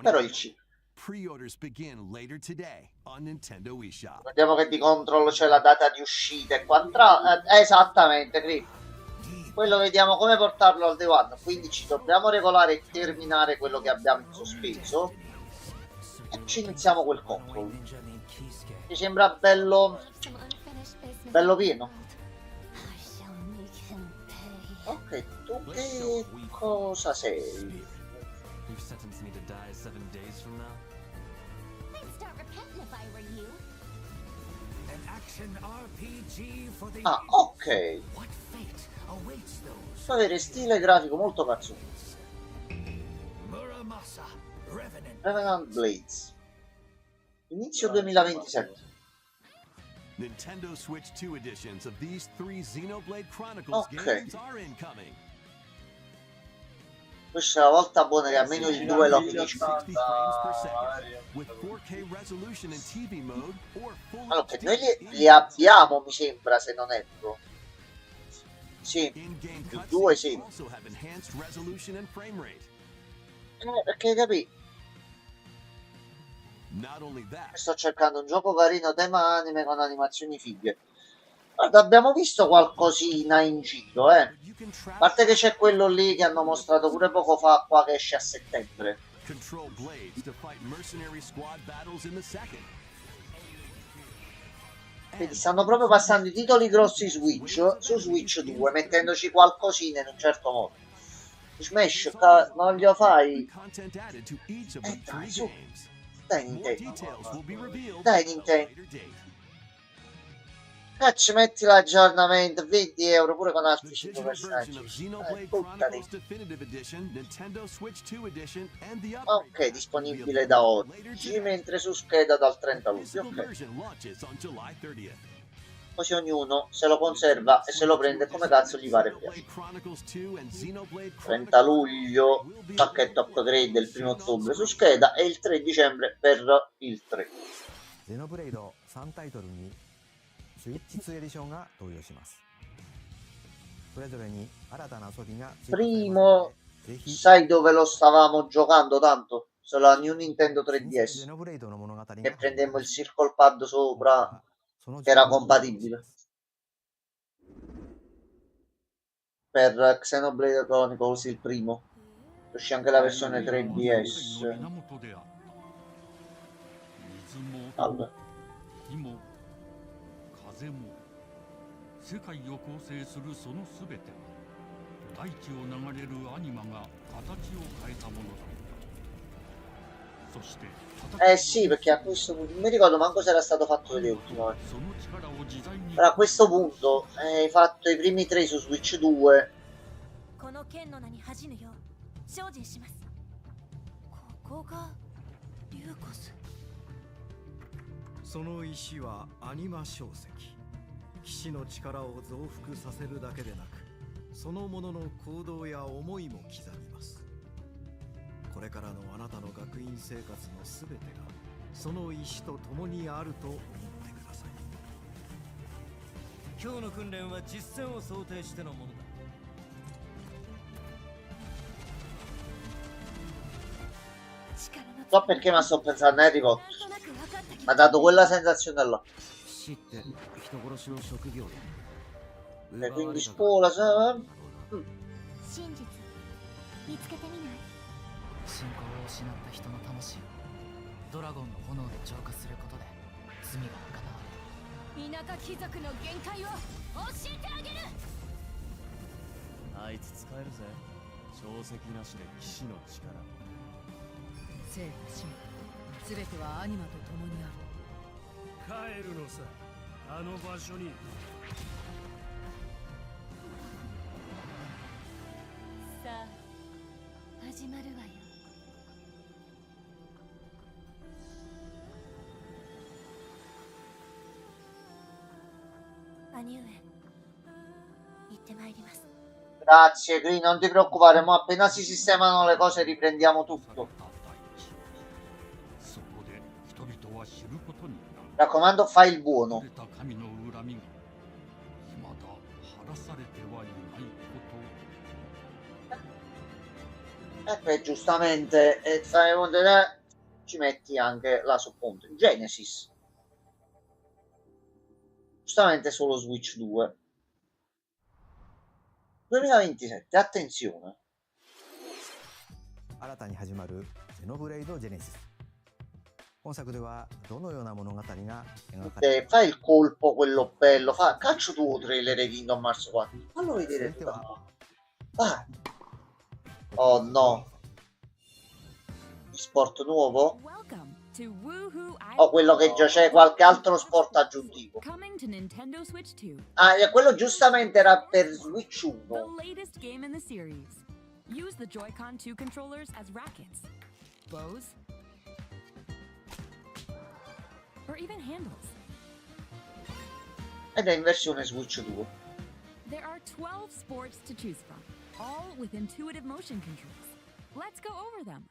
Speaker 2: però il C.
Speaker 5: Pre-orders begin later today on Nintendo eShop.
Speaker 2: Vediamo che di Control c'è la data di uscita e esattamente, poi lo vediamo come portarlo al day one, quindi ci dobbiamo regolare e terminare quello che abbiamo in sospeso e ci iniziamo quel Control. Mi sembra bello pieno. Ok, tu che cosa sei? Ah, ok. Può avere stile grafico molto cazzuto. Revenant Blades. Inizio 2027.
Speaker 5: Nintendo Switch 2 editions of these 3 Xenoblade Chronicles
Speaker 2: Ok.
Speaker 5: games are incoming.
Speaker 2: Questa è la volta buona che almeno il 2 lo finisco.
Speaker 5: 60 frames per second with 4K resolution in TV mode or full
Speaker 2: Allora, che noi
Speaker 5: HD
Speaker 2: li abbiamo, mi sembra, se non erro. Sì,
Speaker 5: in-game
Speaker 2: il 2
Speaker 5: cutscenes
Speaker 2: sì.
Speaker 5: also have enhanced resolution and frame rate.
Speaker 2: Perché capì?
Speaker 5: Not only that,
Speaker 2: Sto cercando un gioco carino tema anime con animazioni fighe. Guarda, abbiamo visto qualcosina in giro, A parte che c'è quello lì che hanno mostrato pure poco fa qua che esce a settembre.
Speaker 5: control blades to fight mercenary squad battles in the second.
Speaker 2: Quindi stanno proprio passando i titoli grossi Switch su Switch 2, mettendoci qualcosina in un certo modo. Smash, non glielo fai?
Speaker 5: Content added to each of the
Speaker 2: Dai,
Speaker 5: 3
Speaker 2: su.
Speaker 5: games.
Speaker 2: Dai
Speaker 5: More
Speaker 2: Nintendo.
Speaker 5: details will be revealed
Speaker 2: Dai,
Speaker 5: at a
Speaker 2: Nintendo.
Speaker 5: later date.
Speaker 2: Ci metti l'aggiornamento, 20 euro pure con
Speaker 5: The
Speaker 2: altri 5
Speaker 5: digital version of
Speaker 2: personaggi.
Speaker 5: Xenoblade
Speaker 2: Buttati.
Speaker 5: Chronicles Definitive Edition, Nintendo Switch 2 Edition, and the upgrade
Speaker 2: Ok,
Speaker 5: pack
Speaker 2: disponibile
Speaker 5: revealed
Speaker 2: da
Speaker 5: later
Speaker 2: oggi,
Speaker 5: today.
Speaker 2: mentre su scheda dal 30
Speaker 5: The
Speaker 2: luglio.
Speaker 5: physical
Speaker 2: Ok,
Speaker 5: version launches on July 30th.
Speaker 2: così ognuno se lo conserva e se lo prende come cazzo gli pare piace.
Speaker 5: Xenoblade Chronicles 2 and Xenoblade
Speaker 2: 30
Speaker 5: Chronicles
Speaker 2: luglio, pacchetto upgrade il 1 ottobre su scheda e il 3 dicembre per il 3.
Speaker 3: ゼノブレイド3タイトルにスイッチ2エディションが登場します。それぞれに新たな遊びが追加されますの
Speaker 2: Primo,
Speaker 3: で、ぜひ
Speaker 2: sai dove lo stavamo giocando tanto? Sulla New Nintendo
Speaker 3: 新作
Speaker 2: 3DS.
Speaker 3: ゼノブレイドの物語が
Speaker 2: Che
Speaker 3: 始まり
Speaker 2: prendemmo
Speaker 3: ま
Speaker 2: il
Speaker 3: す。
Speaker 2: Circle Pad
Speaker 3: 今
Speaker 2: sopra,
Speaker 3: 回はその
Speaker 2: che era
Speaker 3: 情報をお届けし
Speaker 2: compatibile.
Speaker 3: ます。
Speaker 2: Per Xenoblade Chronicles il primo. Uscì anche la versione 3DS. Allora.
Speaker 10: 世界を構成するそのすべては大地を流れるアニマが形を変えたものだ。そして
Speaker 2: Sì, perché a questo punto non mi ricordo manco se era stato fatto vedere ultimamente. Però a questo punto hai fatto i primi 3 su Switch 2.
Speaker 9: この剣の名に恥じぬよう精進します。ここがリューコス。
Speaker 11: その石はアニマ小石。騎士の力を増幅させるだけでなく、そのものの行動や思いも刻みます。これからのあなたの学院生活のすべてがその石と共にあると思ってください。今日の訓練は実践を想定してのものだ。
Speaker 2: So perché ma sto pensando a Harry Potter. Mi ha dato quella sensazione là. E quindi scuola,
Speaker 9: 真実見つけてみない？
Speaker 1: 信仰を失った人の魂をドラゴンの炎で浄化することで罪が賄われる。
Speaker 7: 田舎貴族の限界を教えてあげる。
Speaker 11: あいつ使えるぜ。小石なしで騎士の力。
Speaker 8: 生と死も全てはアニマと共にある。
Speaker 11: 帰るのさ、あの場所に。
Speaker 9: さあ始まるわよ。兄上、行ってまいります。
Speaker 2: Grazie, Green, non ti preoccupare, ma appena si sistemano le cose riprendiamo tutto. Raccomando, fai il buono. E giustamente ci metti anche la sottopunto. Genesis. Giustamente solo Switch 2. 2027, attenzione.
Speaker 3: 新たに始まるゼノブレイドジェネシス。本作ではどのような物語が描かれて
Speaker 2: Fai il colpo quello bello, caccio tuo trailer di Kingdom Hearts 4. Fallo vedere tu. Vai. Oh no. Sport nuovo? O quello che già c'è qualche altro sport aggiuntivo? Ah, quello giustamente era per Switch 1.
Speaker 7: Use the Joy-Con 2 controllers as rackets, bows, or even handles.
Speaker 2: Ed è in versione Switch 2.
Speaker 7: There are 12 sports to choose from, all with intuitive motion controls. Let's go over them.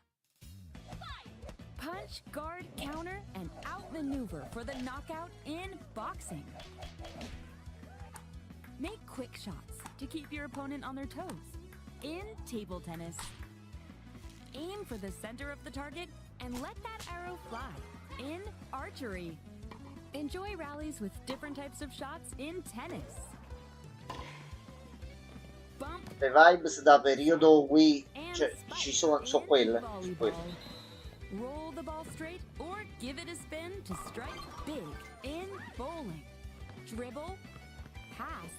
Speaker 7: Punch, guard, counter, and outmaneuver for the knockout in boxing. Make quick shots to keep your opponent on their toes. In table tennis, aim for the center of the target and let that arrow fly. In archery, enjoy rallies with different types of shots in tennis. Bump
Speaker 2: Le vibes da periodo Wii, cioè, ci sono quelle.
Speaker 7: Roll the ball straight or give it a spin to strike big. In bowling, dribble, pass,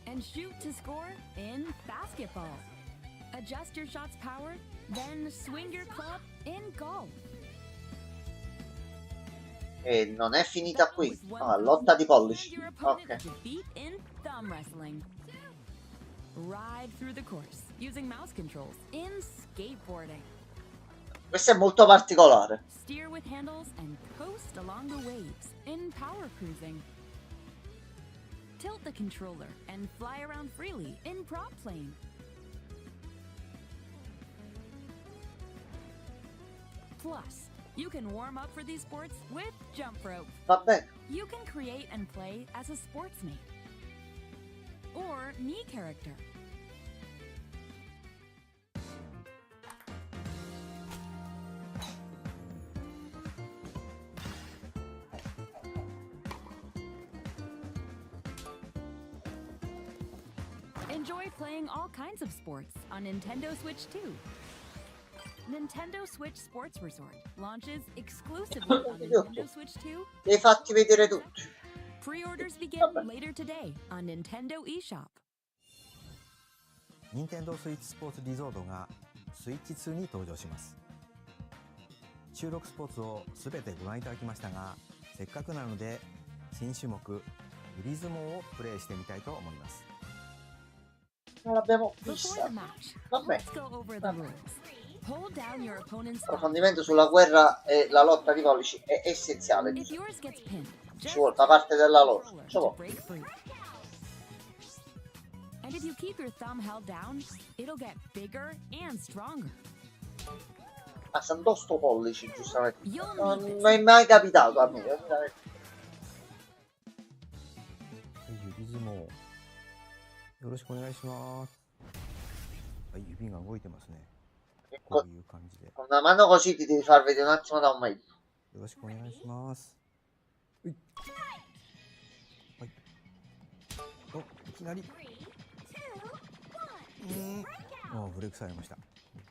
Speaker 7: and shoot to score in basketball. Adjust your shot's power, then swing your club in golf.
Speaker 2: E non è finita qui. Ah, lotta di pollici. Ok.
Speaker 7: In thumb wrestling. Ride through the course using mouse controls in skateboarding.
Speaker 2: Questo è molto particolare.
Speaker 7: Steer with handles and coast along the waves in power cruising. Tilt the controller and fly around freely in prop plane. Plus, You can warm up for these sports with jump rope.
Speaker 2: Va bene.
Speaker 7: You can create and play as a sportsmate or Mii character. Enjoy playing all kinds of sports on Nintendo Switch 2. Nintendo Switch Sports Resort launches exclusively on Nintendo Switch 2.
Speaker 2: Li hai fatti vedere tutti.
Speaker 7: Pre-orders begin later today on Nintendo eShop.
Speaker 3: 任天堂スイッチスポーツリゾートがスイッチ2に登場します。収録スポーツをすべてご覧いただきましたが、せっかくなので新種目指相撲をプレイしてみたいと思います。
Speaker 2: Non l'abbiamo
Speaker 7: Before
Speaker 2: vista.
Speaker 7: the match,
Speaker 2: Vabbè.
Speaker 7: let's go over the rules. Hold down your opponent's
Speaker 2: Approfondimento sulla guerra e la lotta di pollici è essenziale.
Speaker 7: If yours gets pinned,
Speaker 2: Ci vuole da parte della loro. Ci
Speaker 7: to
Speaker 2: vuole.
Speaker 7: break free. And if you keep your thumb held down, it'll get bigger and stronger.
Speaker 2: Ah, santo sto pollici, giustamente.
Speaker 7: You'll
Speaker 2: Non
Speaker 7: need
Speaker 2: mi è mai capitato a me.
Speaker 3: 指相撲よろしくお願いします。はい、指が動いてますね。こういう感じで。
Speaker 2: Con una mano così ti devi far vedere un attimo da un meglio.
Speaker 3: よろしくお願いします。はい。はい。お、いきなり。あ、ブレイクされました。こ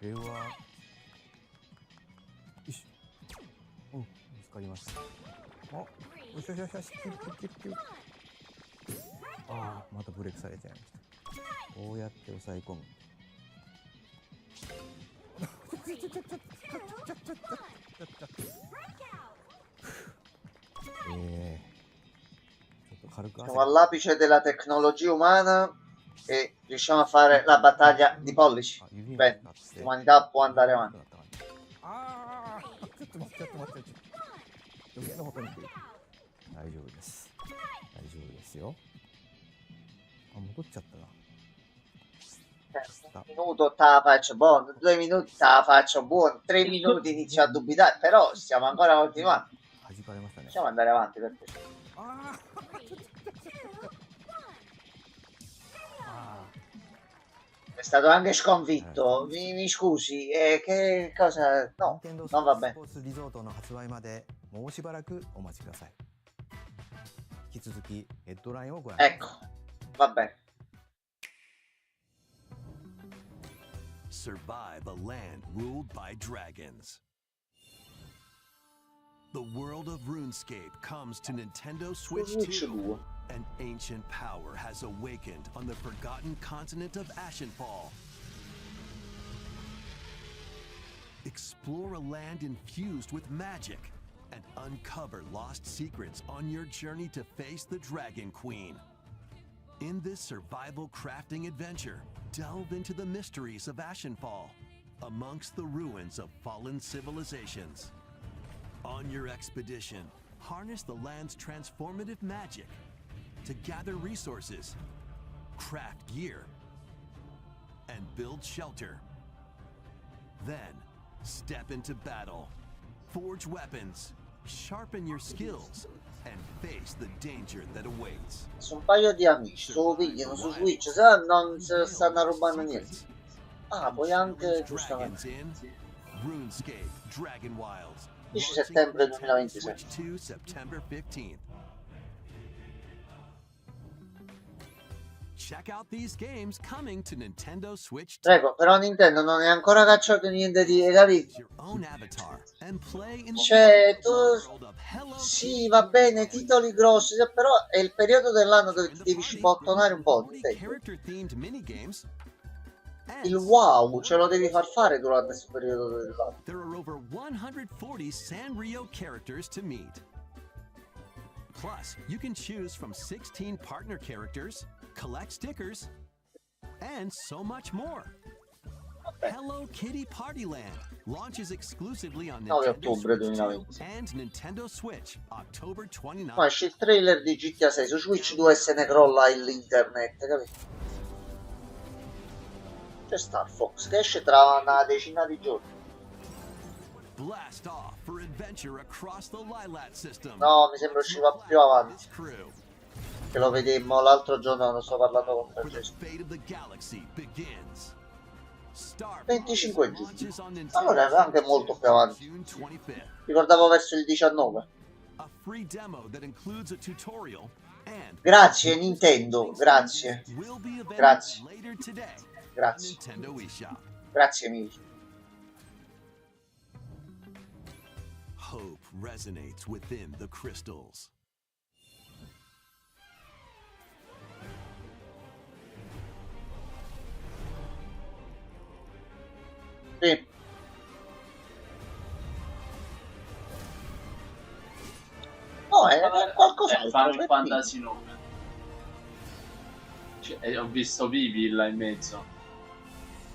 Speaker 3: れは。よし。うん、見つかりました。あ、よしよしよしよし。ああ、またブレイクされちゃいました。こうやって押さえ込む。
Speaker 2: Siamo all'apice della tecnologia umana e riusciamo a fare la battaglia di pollici. Bene, l'umanità può andare avanti.
Speaker 3: 大丈夫です。大丈夫ですよ。あ、戻っちゃったな。
Speaker 2: Un minuto te la faccio buona, 2 minuti te la faccio buona, 3 minuti inizio a dubitare, però stiamo ancora continuando. Possiamo andare avanti per questo. È stato anche sconfitto, mi scusi, che cosa... No, non va bene.
Speaker 3: リゾートの発売までもうしばらくお待ちください。引き続きヘッドラインをご覧ください。
Speaker 2: Ecco, va bene.
Speaker 5: Survive a land ruled by dragons. The world of RuneScape comes to Nintendo Switch 2. An ancient power has awakened on the forgotten continent of Ashenfall. Explore a land infused with magic and uncover lost secrets on your journey to face the Dragon Queen. In this survival crafting adventure, delve into the mysteries of Ashenfall, amongst the ruins of fallen civilizations. On your expedition, harness the land's transformative magic to gather resources, craft gear, and build shelter. Then, step into battle, forge weapons, sharpen your skills, and face the danger that awaits.
Speaker 2: Sono un paio di amici, lo pigliano su Switch, se no non se stanno rubando niente. Ah, puoi anche giustamente.
Speaker 5: RuneScape Dragon Wilds.
Speaker 2: 10 settembre 2026.
Speaker 5: 2 September 15th. Check out these games coming to Nintendo Switch 2.
Speaker 2: Prego, però Nintendo non è ancora cacciato niente di Capito? Cioè, tu... Sì, va bene, titoli grossi, però è il periodo dell'anno dove ti devi cipottonare un po'. Il wow, ce lo devi far fare durante questo periodo dell'anno.
Speaker 5: There are over 140 Sanrio characters to meet. Plus, you can choose from 16 partner characters, collect stickers, and so much more. Hello Kitty Party Land launches exclusively on Nintendo Switch 2 and Nintendo Switch October 29.
Speaker 2: No, esce il trailer di GTA 6 su Switch 2 e se ne crolla l'internet, capito? C'è Star Fox che esce tra una decina di giorni.
Speaker 5: Blast off for adventure across the Lilat system.
Speaker 2: No, mi sembra usciva più avanti.
Speaker 5: Crew.
Speaker 2: Che lo vedemmo l'altro giorno quando sto parlando con
Speaker 5: Where the
Speaker 2: Francesco.
Speaker 5: fate of the galaxy begins. Star
Speaker 2: 25 giugno.
Speaker 5: launches on Nintendo
Speaker 2: Allora è anche molto più avanti.
Speaker 5: June 25th.
Speaker 2: Ricordavo verso il 19.
Speaker 5: A free demo that includes a tutorial and
Speaker 2: Grazie Nintendo, grazie.
Speaker 5: will be available
Speaker 2: Grazie.
Speaker 5: later today on
Speaker 2: Grazie.
Speaker 5: Nintendo eShop.
Speaker 2: Grazie mille.
Speaker 5: Hope resonates within the crystals.
Speaker 2: Sì. No, è qualcosa.
Speaker 6: Final Fantasy 9. Cioè, ho visto Vivi là in mezzo.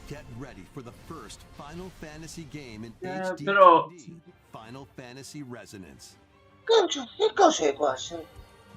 Speaker 5: Get ready for the first Final Fantasy game in HD
Speaker 6: però-
Speaker 5: 2D, Final Fantasy Resonance.
Speaker 2: Che cos'è qua?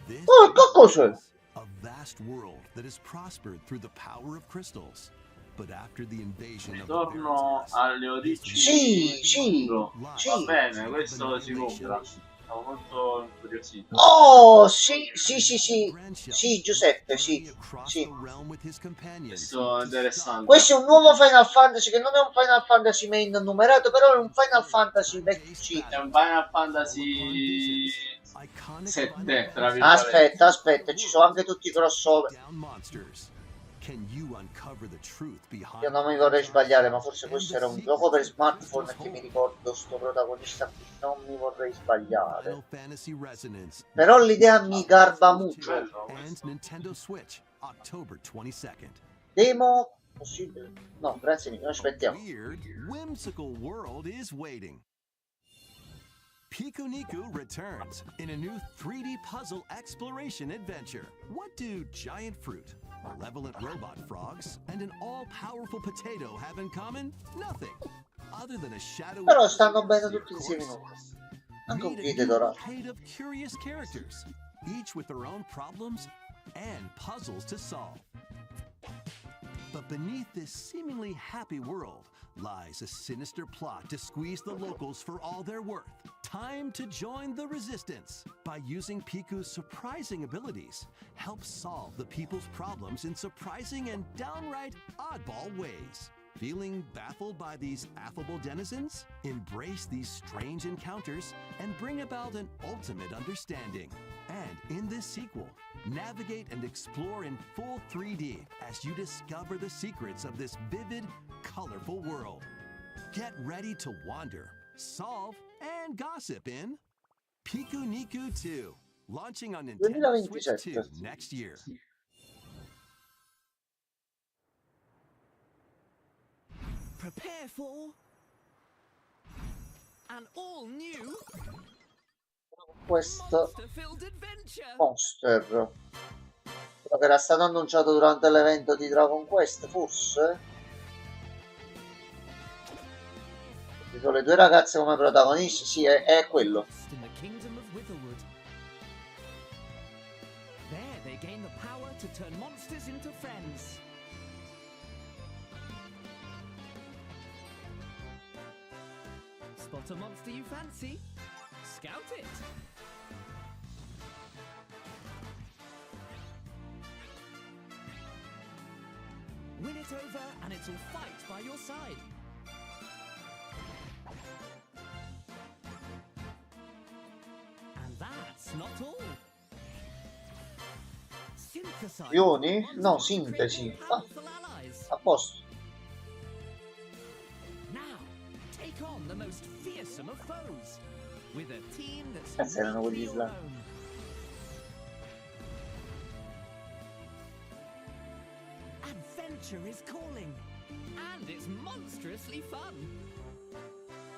Speaker 5: This
Speaker 2: Oh, che cos'è?
Speaker 5: is a vast world that has prospered through the power of crystals. But after the invasion of the
Speaker 6: Torno
Speaker 5: Veritas,
Speaker 6: alle origini.
Speaker 2: Sì, sì,
Speaker 6: Va
Speaker 2: sì.
Speaker 6: bene, questo si compra. Sono molto incuriosito.
Speaker 2: Oh, sì, sì, sì, sì. Sì, Giuseppe, sì.
Speaker 5: across
Speaker 2: Sì.
Speaker 5: the realm with his companions.
Speaker 6: Questo è interessante.
Speaker 2: Questo è un nuovo Final Fantasy che non è un Final Fantasy main numerato, però è un Final Fantasy vecchio.
Speaker 6: È un Final Fantasy 7, tra virgolette.
Speaker 2: Aspetta, ci sono anche tutti i crossover.
Speaker 5: Down monsters. Can you uncover the truth behind
Speaker 2: Io non mi vorrei sbagliare, ma forse questo era un gioco per smartphone che mi ricordo sto protagonista qui, non mi vorrei sbagliare.
Speaker 5: Final Fantasy Resonance
Speaker 2: Però l'idea mi garba molto.
Speaker 5: and Nintendo Switch, October 22nd.
Speaker 2: Demo possibile? No, grazie mille, aspettiamo.
Speaker 5: Weird, whimsical world is waiting. Pikuniku returns in a new 3D puzzle exploration adventure. What do giant fruit, malevolent robot frogs, and an all-powerful potato have in common? Nothing. Other than a shadowy
Speaker 2: Però stanno bene tutti
Speaker 5: of
Speaker 2: insieme.
Speaker 5: course.
Speaker 2: Anche un
Speaker 5: Meet a
Speaker 2: video
Speaker 5: new
Speaker 2: dorato.
Speaker 5: arcade of curious characters, each with their own problems and puzzles to solve. But beneath this seemingly happy world lies a sinister plot to squeeze the locals for all they're worth. Time to join the resistance. By using Piku's surprising abilities, help solve the people's problems in surprising and downright oddball ways. Feeling baffled by these affable denizens? Embrace these strange encounters and bring about an ultimate understanding. And in this sequel, navigate and explore in full 3D as you discover the secrets of this vivid, colorful world. Get ready to wander, solve, and gossip in Pikuniku 2, launching on Nintendo Switch 2 next year.
Speaker 12: Prepare for an all-new
Speaker 2: Questo
Speaker 12: monster-filled adventure.
Speaker 2: Monster, quello che era stato annunciato durante l'evento di Dragon Quest, forse? Ci sono le due ragazze come protagoniste, sì, è quello.
Speaker 12: In the kingdom of Witherwood. There they gain the power to turn monsters into friends. Spot a monster you fancy? Scout it. Win it over and it'll fight by your side. And that's not all. Synthesize
Speaker 2: Ioni? No, sintesi. Ah,
Speaker 12: powerful allies.
Speaker 2: a posto.
Speaker 12: Now, take on the most fearsome of foes with a team that's
Speaker 2: Cazzo, erano quelli
Speaker 12: your
Speaker 2: islamici.
Speaker 12: own. Adventure is calling, and it's monstrously fun.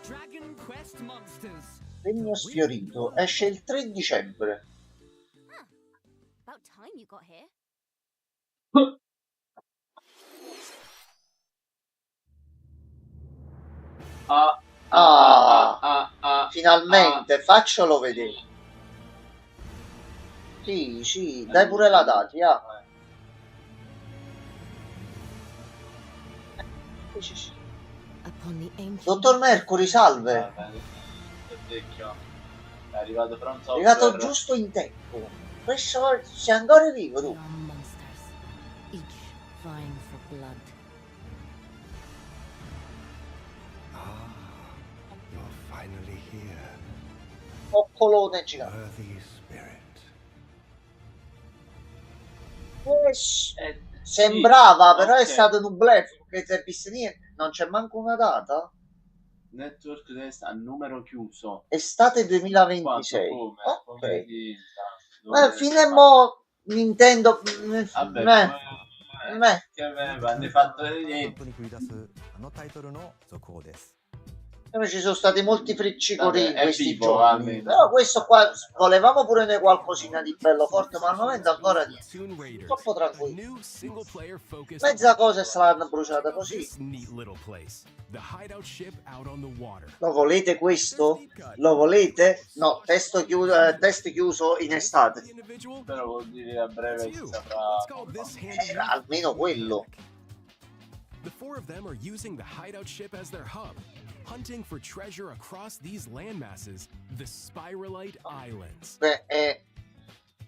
Speaker 12: Dragon Quest Monsters.
Speaker 2: Regno sfiorito esce il 3 dicembre.
Speaker 9: About time you got here.
Speaker 2: Finalmente, faccelo vedere. Sì, sì, dai pure la data, ah. Sì, sì, sì. Dottor Mercury, salve.
Speaker 6: vecchio. È arrivato pronto.
Speaker 2: È arrivato giusto in tempo. Questo sei ancora vivo tu.
Speaker 7: Monsters, each vying for blood.
Speaker 11: You're finally here.
Speaker 2: Coccolone gigante.
Speaker 11: Worthy spirit.
Speaker 2: Sembrava, però è
Speaker 6: ok.
Speaker 2: stato un bluff, non si è visto niente. Non c'è manco una data.
Speaker 6: Network test a numero chiuso.
Speaker 2: Estate 2026.
Speaker 6: Come?
Speaker 2: Ok.
Speaker 6: Come di-
Speaker 2: Fino a mo' Nintendo.
Speaker 6: Vabbè,
Speaker 2: me.
Speaker 6: che aveva, hanno fatto niente.
Speaker 3: に繰り出すあのタイトルの続報です。
Speaker 2: Ci sono stati molti friccicorini
Speaker 6: Vabbè, è
Speaker 2: questi
Speaker 6: vivo,
Speaker 2: giorni.
Speaker 6: almeno.
Speaker 2: Però questo qua volevamo pure noi qualcosina di bello forte, ma al momento ancora niente. Troppo tranquillo. Mezza cosa è stata bruciata così. Lo volete questo? Lo volete? No, test chiuso in estate.
Speaker 6: Però vuol dire a breve si saprà.
Speaker 2: Almeno quello.
Speaker 5: The four of them are using the hideout ship as their hub, hunting for treasure across these landmasses, the Spiralite Islands.
Speaker 2: Beh, è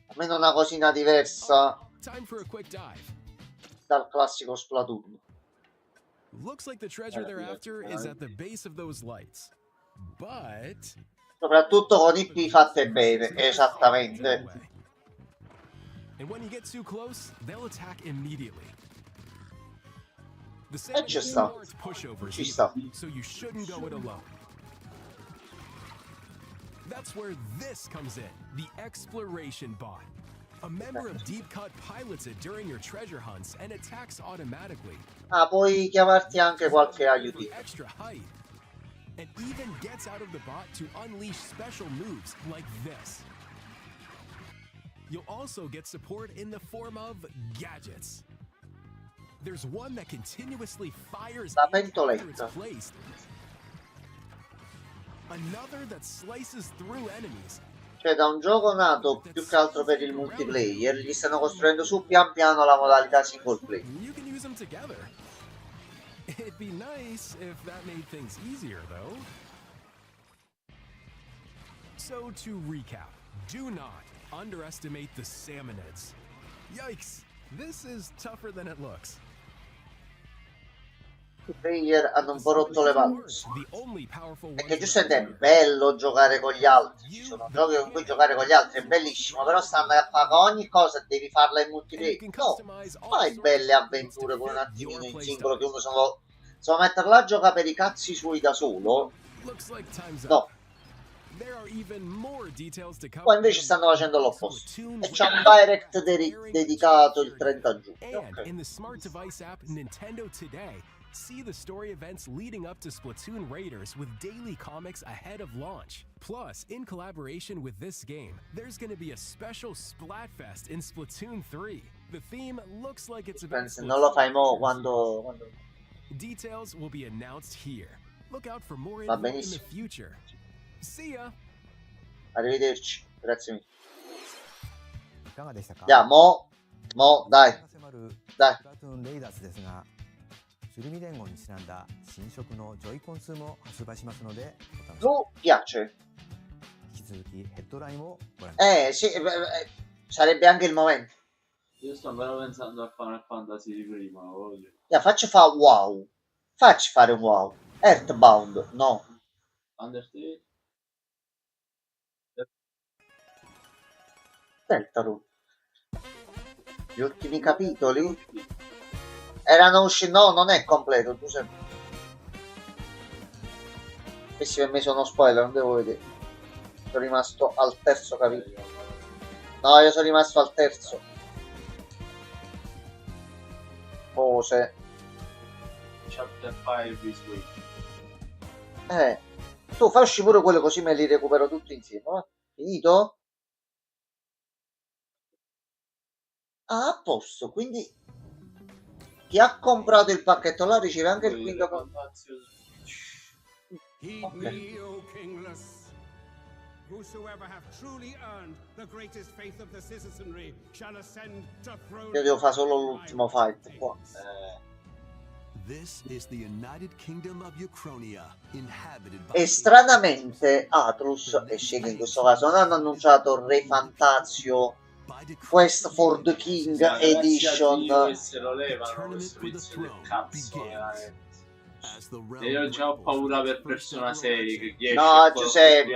Speaker 2: almeno una cosina diversa
Speaker 5: Time for a quick dive.
Speaker 2: dal classico Splatoon.
Speaker 5: Looks like the treasure they're after is at the base of those lights. But
Speaker 2: Soprattutto con IP fatte bene, esattamente.
Speaker 5: and when you get too close, they'll attack immediately. The
Speaker 2: Ci sta.
Speaker 5: pushovers,
Speaker 2: Ci sta.
Speaker 5: so you shouldn't go it alone. That's where this comes in, the exploration bot. A member of Deep Cut pilots it during your treasure hunts and attacks automatically.
Speaker 2: Ah, puoi chiamarti anche qualche aiutino.
Speaker 5: Extra height. And even gets out of the bot to unleash special moves like this. You'll also get support in the form of gadgets. There's one that continuously fires
Speaker 2: La
Speaker 5: ink after it's
Speaker 2: pentoletta.
Speaker 5: placed. Another that slices through enemies.
Speaker 2: Cioè, da un gioco nato più che altro per il multiplayer, gli stanno costruendo su pian piano la modalità single player.
Speaker 5: You can use them together. It'd be nice if that made things easier, though. So to recap, do not underestimate the Salmonids. Yikes, this is tougher than it looks.
Speaker 2: I player hanno un po' rotto le palle.
Speaker 5: The only powerful
Speaker 2: Perché giustamente è bello giocare con gli altri. Ci sono giochi con cui giocare con gli altri, è bellissimo, però stanno a fare ogni cosa devi farla in multiplayer. No, fai belle avventure con un attimino in singolo che uno se lo mettere là a giocare per i cazzi suoi da solo.
Speaker 5: Looks like time's
Speaker 2: No.
Speaker 5: up. There are even more details to cover.
Speaker 2: Qua invece stanno facendo l'opposto. E c'è un direct dedicato il 30 giugno.
Speaker 5: And in the smart device app Nintendo Today, see the story events leading up to Splatoon Raiders with daily comics ahead of launch. Plus, in collaboration with this game, there's going to be a special Splatfest in Splatoon 3. The theme looks like it's about
Speaker 2: Se non lo fai mo quando...
Speaker 5: Details will be announced here. Look out for more
Speaker 2: Va
Speaker 5: info in the
Speaker 2: benissimo.
Speaker 5: future. See ya!
Speaker 2: Arrivederci. Grazie mille.
Speaker 3: いかがでしたか？
Speaker 2: Ya, mo, dai.
Speaker 3: 迫る
Speaker 2: Dai.
Speaker 3: スプラトゥーンレイダースですが、シュルミ連合にちなんだ新色のジョイコン2も発売しますので、お楽しみに。
Speaker 2: Piace.
Speaker 3: 引き続きヘッドラインをご覧
Speaker 2: Sì, sarebbe anche il momento.
Speaker 6: Io sto ancora pensando a Final Fantasy di prima, voglio.
Speaker 2: Ya, facci fare wow. Facci fare un wow. Earthbound, no.
Speaker 6: Undertale.
Speaker 2: Deltarune. Gli ultimi capitoli erano usciti. No, non è completo. Tu sei. Questi per me sono spoiler, non devo vedere. Sono rimasto al terzo capitolo. No, io sono rimasto al terzo. Cose.
Speaker 6: Chapter 5 this week.
Speaker 2: Tu fai uscire pure quello così me li recupero tutti insieme. Va? Finito? Ah, a posto, quindi chi ha comprato il pacchetto là riceve anche il quinto
Speaker 13: me, O kingless. Whosoever hath truly earned the greatest faith of the citizenry shall ascend to throne.
Speaker 2: Io devo fare solo l'ultimo fight qua.
Speaker 5: This is the United Kingdom of Uchronia, inhabited by
Speaker 2: E stranamente Atlus e Sega in questo caso non hanno annunciato Re Fantazio Quest for the King Edition.
Speaker 6: Dio, se lo levano questo vizio del cazzo, veramente. E io già ho paura per Persona 6 che 10
Speaker 2: no, Giuseppe,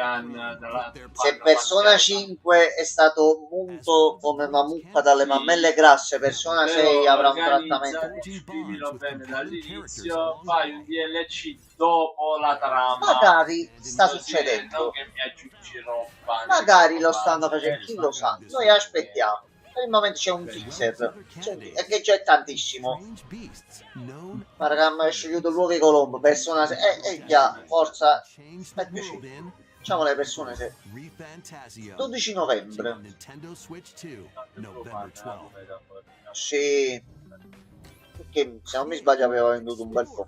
Speaker 2: se Persona 5 è stato munto come una mucca dalle mammelle grasse, Persona 6 avrà un trattamento.
Speaker 6: Scrivilo bene dall'inizio, fai un DLC dopo la trama.
Speaker 2: Magari sta succedendo,
Speaker 6: che mi aggiungi roba,
Speaker 2: magari lo stanno facendo, chi lo sa, noi aspettiamo. Per il momento c'è un teaser e che già è tantissimo. Ma raga, mi è scegliuto Luogo Colombo, Persona 6 già, forza, per piacere. Facciamo le persone 6. 12 novembre. Sì, perché se non mi sbaglio aveva venduto un bel po'.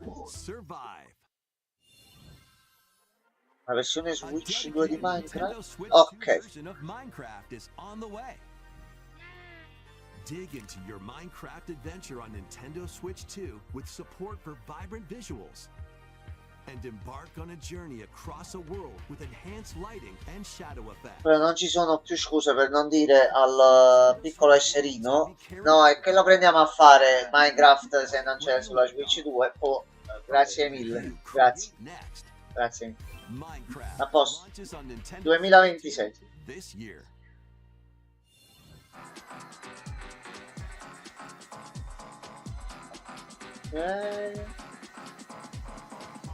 Speaker 2: La versione Switch 2 di Minecraft? Ok.
Speaker 5: Dig into your Minecraft adventure on Nintendo Switch 2 with support for vibrant visuals. And embark on a journey across a world with enhanced lighting and shadow effects.
Speaker 2: Però non ci sono più scuse per non dire al piccolo esserino no, è che lo prendiamo a fare Minecraft se non c'è sulla Switch 2. Oh, grazie mille, grazie mille. A posto. 2026.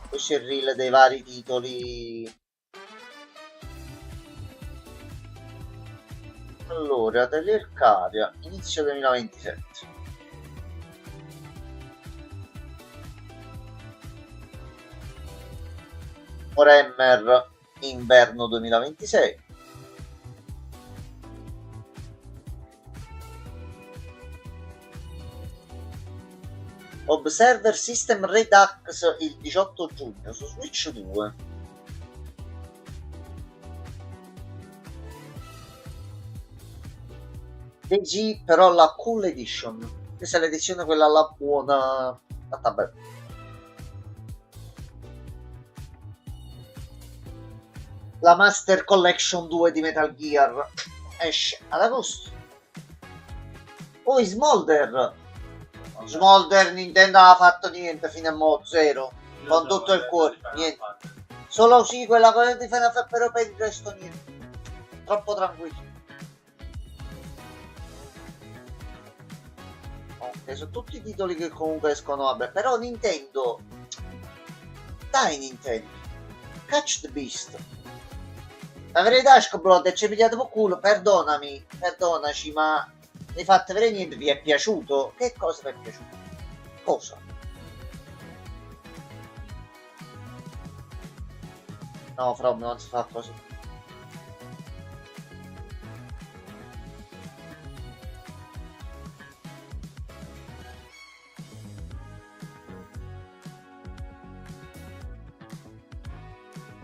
Speaker 2: Questo è il reel dei vari titoli. Allora, Atelier Caria, inizio 2027. Warhammer, inverno 2026. Observer System Redux il 18 giugno su Switch 2. DG però la Cool Edition. Questa è l'edizione quella la buona. Fatta bene. La Master Collection 2 di Metal Gear esce ad agosto. Poi Smolder Nintendo non ha fatto niente fino a mo' zero, con tutto il cuore, niente. Solo sì, quella cosa di Final Fantasy, però per il resto niente. Troppo tranquillo. Ok, sono tutti i titoli che comunque escono, vabbè, però Nintendo. Dai Nintendo. Catch the Beast. La verità è che Blood ci pigliate per culo, perdonaci, ma hai fatto vedere niente, vi è piaciuto? Che cosa vi è piaciuto? Cosa? No, From, non si fa così.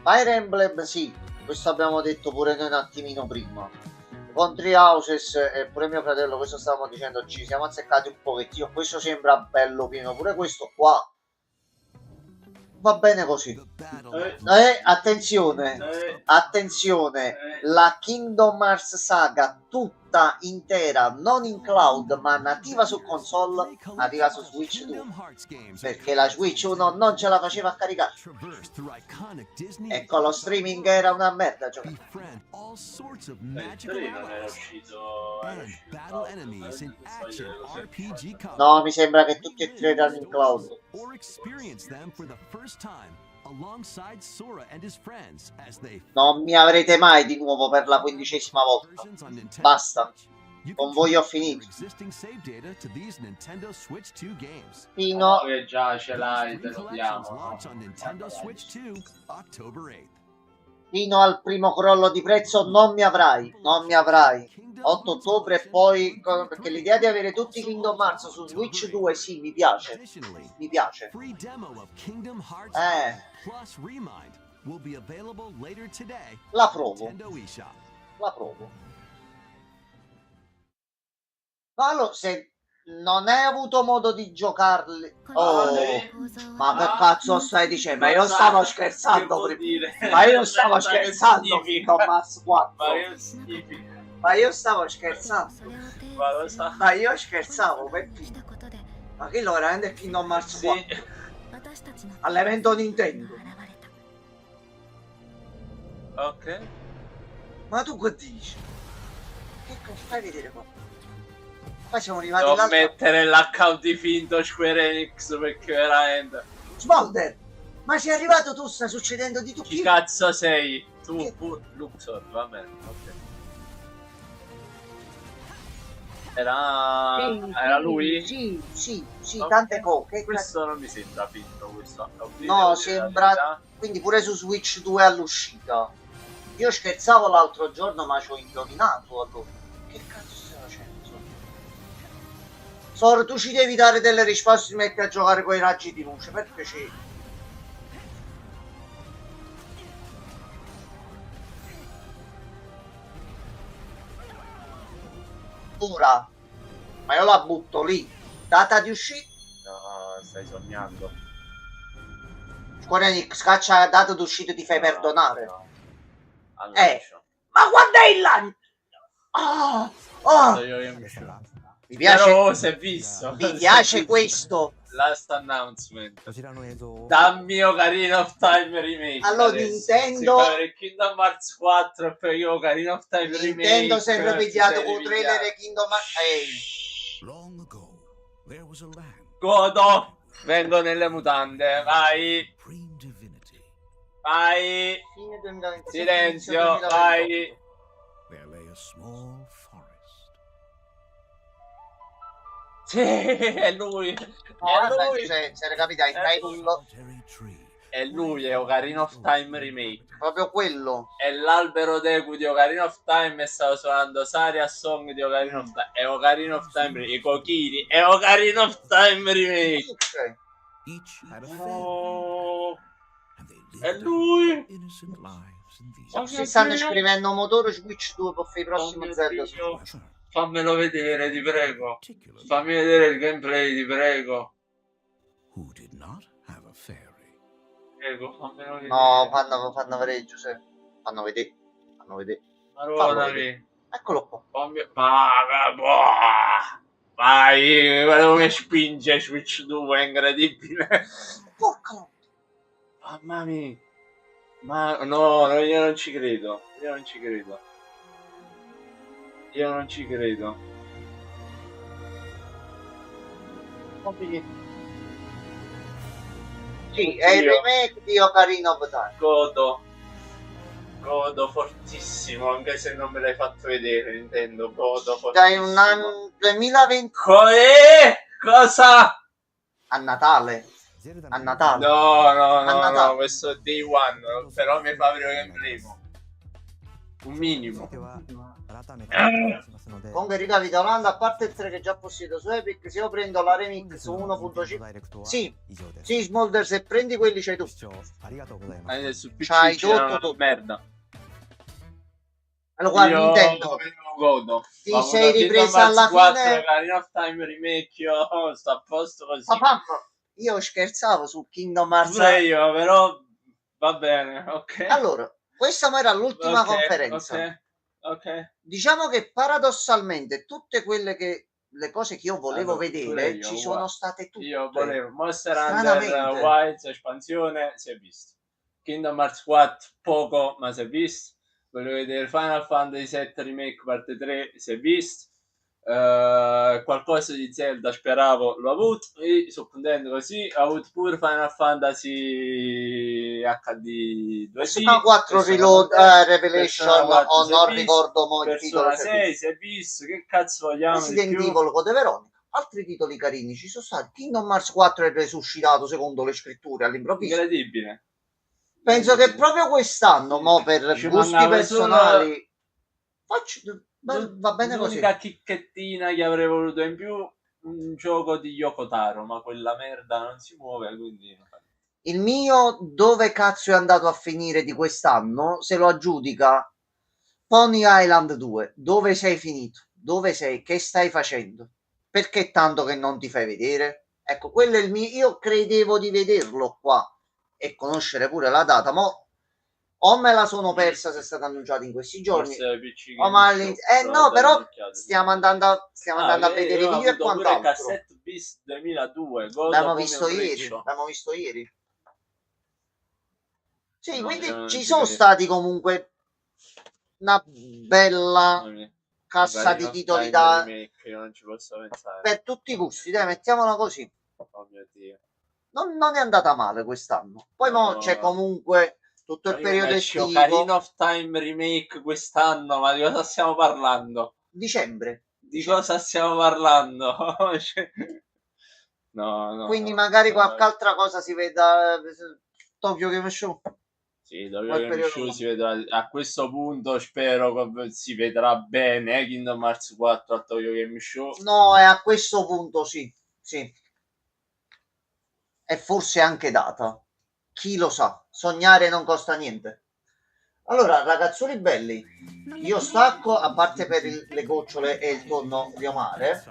Speaker 2: Fire Emblem sì, questo abbiamo detto pure noi un attimino prima. Con Three Houses e pure mio fratello, questo stavamo dicendo, ci siamo azzeccati un pochettino. Questo sembra bello pieno, pure questo qua va bene così. Attenzione, la Kingdom Hearts saga tutta intera, non in cloud ma nativa su console, arriva su Switch 2 perché la Switch 1 non ce la faceva a caricare e con lo streaming era una merda giocare. No, mi sembra che tutti e tre erano in cloud. Non mi avrete mai di nuovo per la 15ª volta. Basta. Non voglio finire. Fino
Speaker 6: che già ce l'hai, te lo diamo.
Speaker 2: Fino al primo crollo di prezzo non mi avrai. 8 ottobre e poi, perché l'idea di avere tutti i Kingdom Hearts su Switch 2 sì, mi piace. La provo. Ma allora, se Non hai avuto modo di giocarli? Oh, ma che cazzo stai dicendo? Ma io stavo scherzando prima. Ma io stavo scherzando, Kingdom Hearts 4.
Speaker 6: Ma che significa?
Speaker 2: Ma io stavo scherzando.
Speaker 6: Ma lo sa.
Speaker 2: Ma io scherzavo, perché? Ma che lo veramente Kingdom Hearts 4? All'evento Nintendo.
Speaker 6: Ok.
Speaker 2: Ma tu che dici? Che fai vedere qua? Poi siamo arrivati
Speaker 6: Non
Speaker 2: all'altra...
Speaker 6: mettere l'account di finto Square Enix perché veramente...
Speaker 2: Smolder! Ma sei arrivato tu, sta succedendo di tu.
Speaker 6: Chi cazzo sei? Tu, Luxor, va bene, ok. Era lui?
Speaker 2: Sì,
Speaker 6: okay.
Speaker 2: Tante cose.
Speaker 6: Questo non mi sembra finto, questo.
Speaker 2: No, sembra... Quindi pure su Switch 2 all'uscita. Io scherzavo l'altro giorno, ma ci ho indovinato allora. Che cazzo stai facendo? Sor, tu ci devi dare delle risposte, ti metti a giocare con i raggi di luce, per piacere. Ora, ma io la butto lì. Data di uscita?
Speaker 6: No, stai sognando.
Speaker 2: Square Enix scaccia la data d'uscita, ti fai perdonare.
Speaker 6: No.
Speaker 2: Ma quando è il lancio? Mi piace.
Speaker 6: Però si è visto.
Speaker 2: Mi piace questo.
Speaker 6: Last announcement. Dammi Ocarina of Time Remake.
Speaker 2: Allora Nintendo
Speaker 6: Kingdom Hearts 4 e poi Ocarina of Time Remake.
Speaker 2: Nintendo sempre pigliato con trailer Kingdom Hearts.
Speaker 6: Godo. Vengo nelle mutande. Vai. Vai.
Speaker 2: Fine 2027,
Speaker 6: Silenzio. Vai. Sì, è lui.
Speaker 2: Se recapita il
Speaker 6: è lui, è Ocarina of Time Remake.
Speaker 2: Proprio quello.
Speaker 6: È l'albero Deku di Ocarina of Time e stavo suonando Saria Song di Ocarina of Time. È Ocarina of Time Remake. I Kokiri. È Ocarina of Time Remake. Oh, è lui.
Speaker 2: Si stanno scrivendo motore Switch 2 per i prossimi Zelda.
Speaker 6: Fammelo vedere, ti prego. Fammi vedere il gameplay, ti prego. Prego, fammelo vedere.
Speaker 2: No, fanno vedere, Giuseppe. Fanno vedere.
Speaker 6: Guardami.
Speaker 2: Eccolo qua.
Speaker 6: Vai, guarda come spinge Switch 2, è incredibile.
Speaker 2: Porca.
Speaker 6: Mamma mia. Ma no, io non ci credo. Io non ci credo.
Speaker 2: Sì, è il remake di Ocarina of Time.
Speaker 6: Godo fortissimo, anche se non me l'hai fatto vedere, Nintendo. Godo fortissimo.
Speaker 2: Dai, un anno 2020.
Speaker 6: Cosa?
Speaker 2: A Natale.
Speaker 6: No, questo è Day One, però mi fa vedere gameplay. Un minimo.
Speaker 2: Comunque ricapitolando, a parte il 3 che già possiedo su Epic, se io prendo la remix su 1.5, sì, Smolder, se prendi quelli c'hai tu.
Speaker 6: Su PC
Speaker 2: c'hai
Speaker 6: tutto merda.
Speaker 2: Allora guarda, Nintendo,
Speaker 6: godo.
Speaker 2: ti sei ripresa alla fine.
Speaker 6: Ocarina of Time Remake, io sto a posto così.
Speaker 2: Io scherzavo su Kingdom Hearts.
Speaker 6: Io, però va bene, ok.
Speaker 2: Allora, questa era l'ultima conferenza.
Speaker 6: Ok.
Speaker 2: Diciamo che paradossalmente tutte quelle che le cose che io volevo vedere ci sono state tutte.
Speaker 6: Io volevo Monster Hunter Wilds espansione, si è visto. Kingdom Hearts 4 poco, ma si è visto. Volevo vedere Final Fantasy 7 Remake parte 3, si è visto. Qualcosa di Zelda speravo, l'ho avuto. E sono contento così. Ho avuto pure Final Fantasy HD 2D,
Speaker 2: 4 Reload, Revelation, non ricordo mo il titolo.
Speaker 6: Persona 6 si è visto. Che cazzo vogliamo
Speaker 2: Resident
Speaker 6: di più?
Speaker 2: Evil Code Veronica. Altri titoli carini ci sono stati. Kingdom Hearts 4 è resuscitato secondo le scritture all'improvviso.
Speaker 6: Incredibile.
Speaker 2: Penso che proprio quest'anno, mo per gusti personali, va bene così.
Speaker 6: L'unica chicchettina che avrei voluto in più, un gioco di Yoko Taro, ma quella merda non si muove, quindi...
Speaker 2: Il mio dove cazzo è andato a finire di quest'anno se lo aggiudica Pony Island 2. Dove sei finito? Dove sei? Che stai facendo? perché tanto che non ti fai vedere? Ecco, quello è il mio, io credevo di vederlo qua e conoscere pure la data, ma o me la sono persa se è stata annunciata in questi giorni, o no, però stiamo andando a vedere i video e quant'altro.
Speaker 6: Cassette Beast 2002,
Speaker 2: l'abbiamo visto ieri. Sì, no, quindi ci sono stati comunque una bella cassa di titoli da
Speaker 6: remake, io non ci posso pensare.
Speaker 2: Per tutti i gusti, dai, mettiamola così.
Speaker 6: Oh mio Dio.
Speaker 2: Non è andata male quest'anno. Poi mo c'è comunque tutto il periodo estivo.
Speaker 6: Ocarina of Time remake quest'anno, ma di cosa stiamo parlando?
Speaker 2: Dicembre.
Speaker 6: Di cosa stiamo parlando? No.
Speaker 2: Quindi magari qualche altra cosa si veda. Tokyo Game Show.
Speaker 6: Sì, Tokyo Game Show si vedrà. A questo punto spero che si vedrà bene Kingdom Hearts 4 a Tokyo Game Show.
Speaker 2: No, è a questo punto sì. E forse anche data. Chi lo sa? Sognare non costa niente. Allora, ragazzoli belli, io stacco, a parte per le gocciole e il tonno di Omare,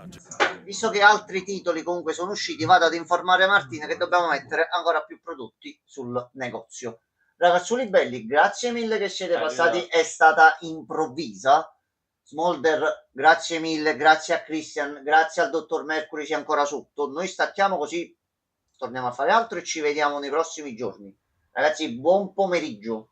Speaker 2: visto che altri titoli comunque sono usciti, vado ad informare Martina che dobbiamo mettere ancora più prodotti sul negozio. Ragazzoli belli, grazie mille che siete passati, è stata improvvisa. Smolder, grazie mille, grazie a Christian, grazie al dottor Mercury, sia ancora sotto. Noi stacchiamo così torniamo a fare altro e ci vediamo nei prossimi giorni. Ragazzi, buon pomeriggio.